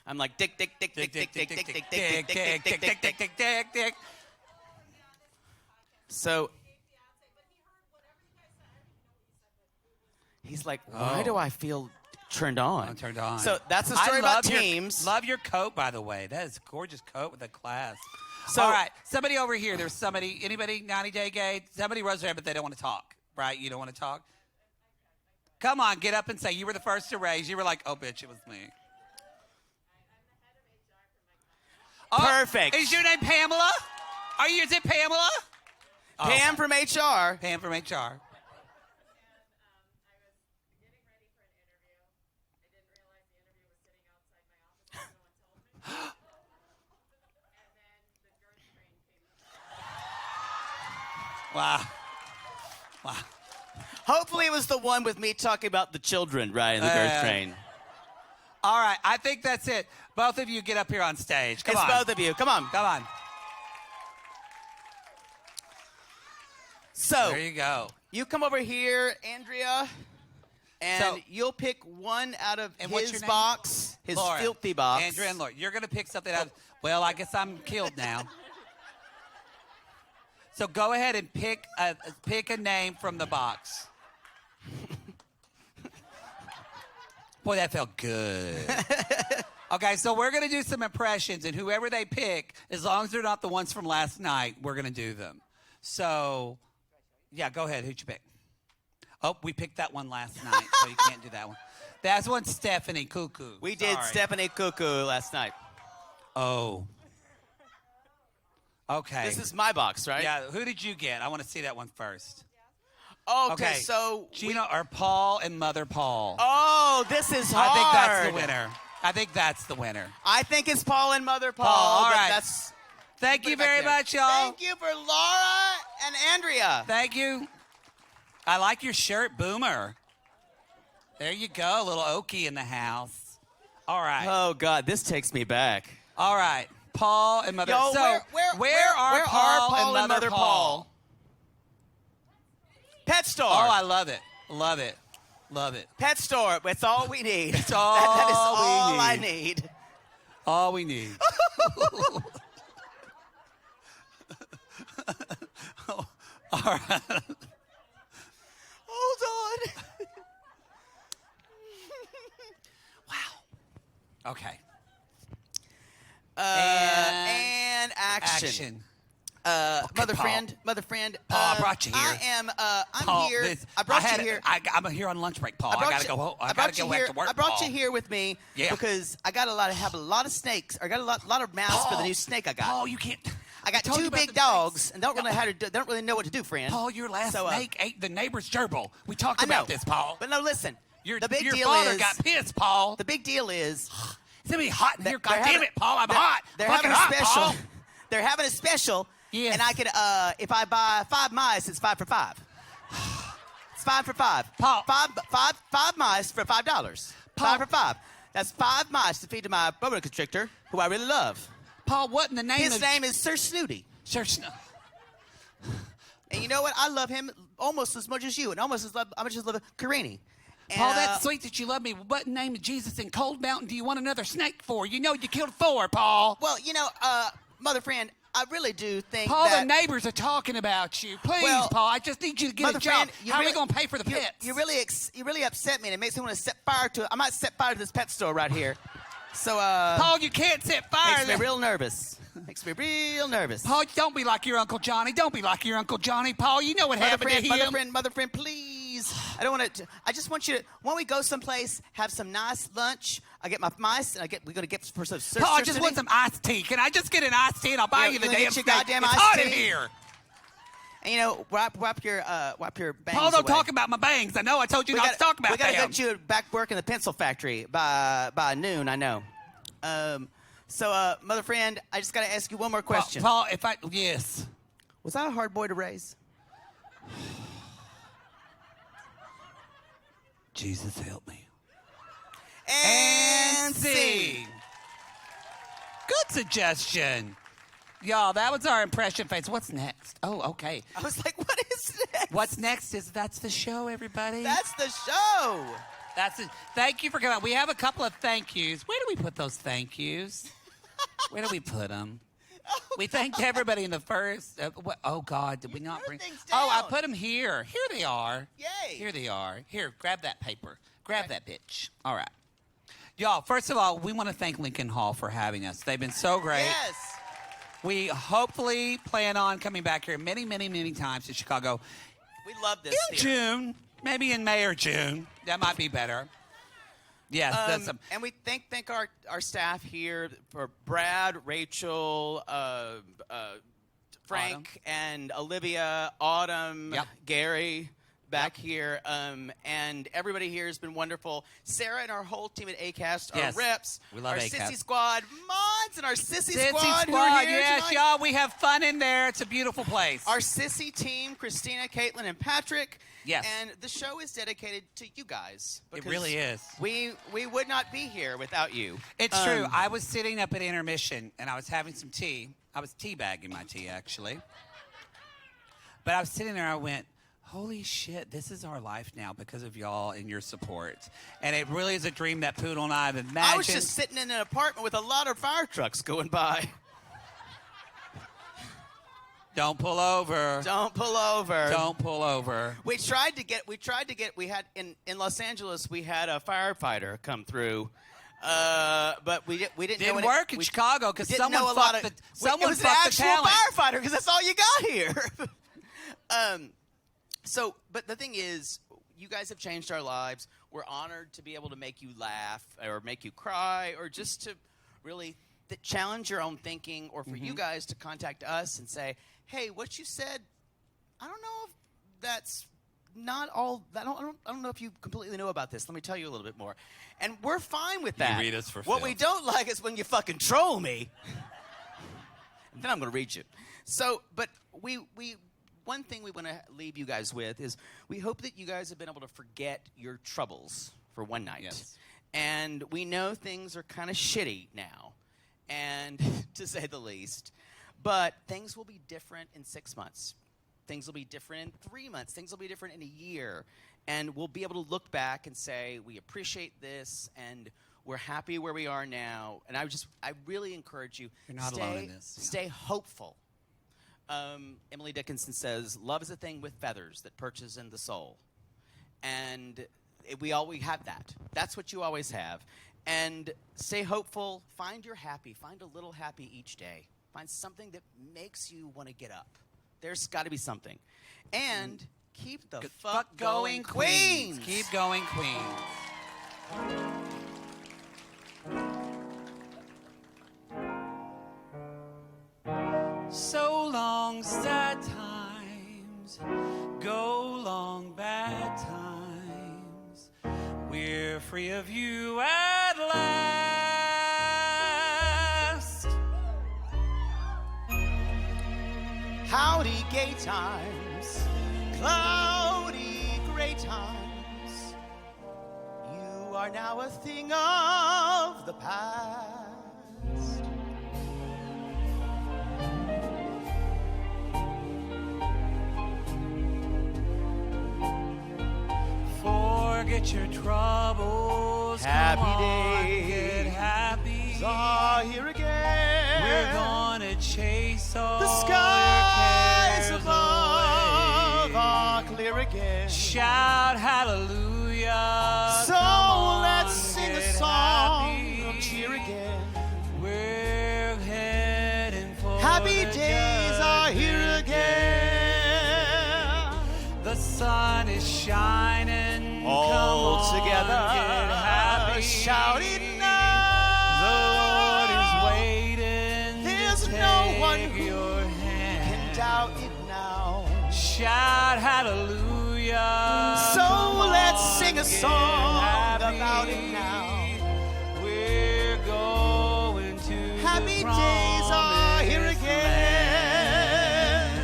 I'm like, dick, dick, dick, dick, dick, dick, dick, dick, dick, dick, dick, dick, dick, dick, dick, dick. So he's like, why do I feel turned on? I'm turned on. So that's the story about your, teams. Love your coat, by the way. That is a gorgeous coat with a clasp. So, all right, somebody over here. There's somebody. Anybody 90 Day Gay? Somebody rose their hand, but they don't want to talk. Right? You don't want to talk. Come on, get up and say you were the first to raise. You were like, oh, bitch, it was me. Perfect. Is your name Pamela? Is it Pamela? Pam from HR. Pam from HR. Wow. Wow. Hopefully it was the one with me talking about the children, right, in the girth train. All right, I think that's it. Both of you get up here on stage. Come on. It's both of you. Come on. Come on. So there you go. You come over here, Andrea, and you'll pick one out of his box, his Laura. filthy box. Andrea and Laura, you're going to pick something out of, well, I guess I'm killed now. So go ahead and pick a name from the box. Boy, that felt good. Okay, so we're going to do some impressions, and whoever they pick, as long as they're not the ones from last night, we're going to do them. So, yeah, go ahead. Who'd you pick? Oh, we picked that one last night, so you can't do that one. That's one Stephanie Cuckoo. We did Stephanie Cuckoo last night. Oh. Okay. This is my box, right? Yeah, who did you get? I want to see that one first. Okay, so Gino or Paul and Mother Paul. Oh, this is hard. I think that's the winner. I think that's the winner. I think it's Paul and Mother Paul. All right. That's, Thank you very much, y'all. Thank you for Laura and Andrea. Thank you. I like your shirt, Boomer. There you go, a little Okie in the house. All right. Oh, God, this takes me back. All right, Paul and Mother. Yo, so where are Paul and Mother Paul? Pet store. Oh, I love it. Love it. Love it. Pet store. That's all we need. That's all that is we all need. I need. All we need. All right. Hold on. Wow. Okay. And action. Mother friend. Paul, I brought you here. I'm Paul, here. I brought you here. I'm here on lunch break, Paul. I gotta go home. I gotta go back to work. I brought Paul. you here with me because I got have a lot of snakes. I got a lot of masks for the new snake I got. Paul, you can't. I got two big dogs and don't really know what to do, friend. Paul, your last snake ate the neighbor's gerbil. We talked about this, Paul. But no, listen. The big deal father got pissed, Paul. The big deal is it's gonna be hot in here. God damn it, Paul. I'm hot. They're having a special. Paul. They're having a special. Yes. And I could, if I buy 5 mice, it's 5 for 5. It's 5 for 5. Paul. Five mice for $5. Paul. 5 for 5. That's 5 mice to feed to my boa constrictor, who I really love. Paul, what in the name His name is Sir Snooty. Sir Snooty. And you know what? I love him almost as much as you, and almost as much as I love Carini. Paul, that's sweet that you love me. What in the name of Jesus in Cold Mountain do you want another snake for? You know you killed 4, Paul. Well, you know, mother friend, I really do think Paul, that... the neighbors are talking about you. Please, Well, Paul, I just need you to get a Mother job. friend, How are we going to pay for the pets? You really upset me, and it makes me want to set fire to it. I might set fire to this pet store right here. So, Paul, you can't set fire. makes me real nervous. Makes me real nervous. Paul, don't be like your Uncle Johnny. Don't be like your Uncle Johnny. Paul, you know what happened to him. Mother friend, please. I don't want to. I just want you to. When we go someplace, have some nice lunch. I get my mice, and we're gonna get for some. Paul, I just want some iced tea. Can I just get an iced tea, and I'll buy you the damn steak. It's hot in here. And you know, wipe your bangs. Paul, don't away. talk about my bangs. I know I told you not to talk about them. We gotta get you back working the pencil factory by noon. I know. So, mother friend, I just gotta ask you one more question. Paul, yes. Was I a hard boy to raise? Jesus help me. And see. Good suggestion. Y'all, that was our impression face. What's next? Oh, okay. I was like, what is next? What's next is that's the show, everybody. That's the show. That's it. Thank you for coming. We have a couple of thank yous. Where do we put those thank yous? Where do we put them? We thanked everybody in the first. Oh, God, did we not bring? Oh, I put them here. Here they are. Yay. Here they are. Here, grab that paper. Grab that bitch. All right. Y'all, first of all, we want to thank Lincoln Hall for having us. They've been so great. Yes. We hopefully plan on coming back here many, many, many times to Chicago. We love this. In June. Maybe in May or June. That might be better. Yes. And we thank our staff here for Brad, Rachel, Frank, Autumn. and Olivia, Autumn, Yep. Gary back here. And everybody here has been wonderful. Sarah and our whole team at ACAST, Yes. our reps, We love our ACAST. Sissy Squad, Mods, and our Sissy Sissy Squad who are here yes, tonight. y'all. We have fun in there. It's a beautiful place. Our Sissy team, Christina, Caitlin, and Patrick. Yes. And the show is dedicated to you guys. It really is. We would not be here without you. It's true. I was sitting up at intermission, and I was having some tea. I was teabagging my tea, actually. But I was sitting there, I went, holy shit, this is our life now because of y'all and your support. And it really is a dream that Poodle and I have imagined. I was just sitting in an apartment with a lot of fire trucks going by. Don't pull over. Don't pull over. Don't pull over. We had in Los Angeles, we had a firefighter come through. But we didn't Didn't know work in Chicago because didn't someone know a lot fucked of the someone it was an fucked the actual talent. firefighter because that's all you got here. But the thing is, you guys have changed our lives. We're honored to be able to make you laugh or make you cry or just to really challenge your own thinking, or for you guys to contact us and say, hey, what you said, I don't know if that's not all. I don't know if you completely know about this. Let me tell you a little bit more. And we're fine with that. read us for what filth. we don't like is when you fucking troll me. And then I'm going to read you. So, but one thing we want to leave you guys with is we hope that you guys have been able to forget your troubles for one night. Yes. And we know things are kind of shitty now, and to say the least. But things will be different in 6 months. Things will be different in 3 months. Things will be different in a year. And we'll be able to look back and say, we appreciate this, and we're happy where we are now. And I really encourage you, You're not alone in this. Yeah. Stay hopeful. Emily Dickinson says, love is a thing with feathers that perches in the soul. And we have that. That's what you always have. And stay hopeful. Find your happy. Find a little happy each day. Find something that makes you want to get up. There's got to be something. And keep the fuck going, Queens. Keep going, Queens. So long, sad times. Go long, bad times. We're free of you at last. Howdy, gay times. Cloudy, gray times. You are now a thing of the past. Forget your troubles. Happy Come on, days get happy. are here again. We're gonna gonna chase all The your skies cares above away. are clear again. Shout hallelujah. So Come on, let's sing a get song happy. of cheer again. We're heading for Happy the days are here judgment again. day. The sun is shining. All Come on, together, get happy. shout it The Lord is now. waiting. There's to no one take who your hand. Can doubt it now. Shout hallelujah. So Come let's on, sing a get song happy. about it now. We're going to Happy the days are here promised again.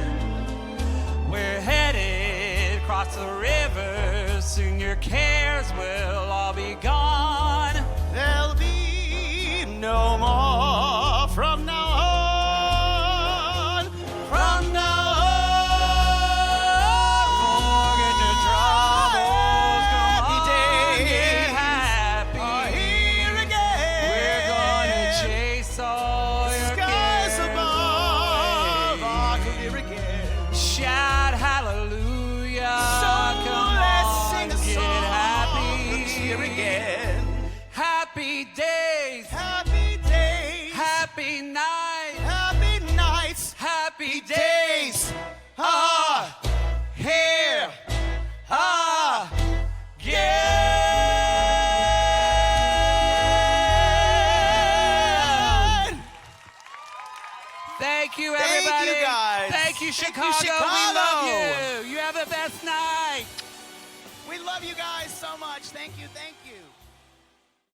land. We're headed across the river. Soon your cares will all be gone. There'll be no more from now on. From now Forget your troubles. Come Happy on, days get happy. are here again. We're gonna chase all your Skies cares above away. are clear again. Shout hallelujah. So Come let's on, sing a get song happy. of cheer again. Happy days. Happy days, Happy night. happy nights, Happy days. days are here again. Thank you, Thank you, everybody. guys. Thank you, Thank you, Chicago. We Chicago. love you. You have the best night. We love you guys so much. Thank you, thank you.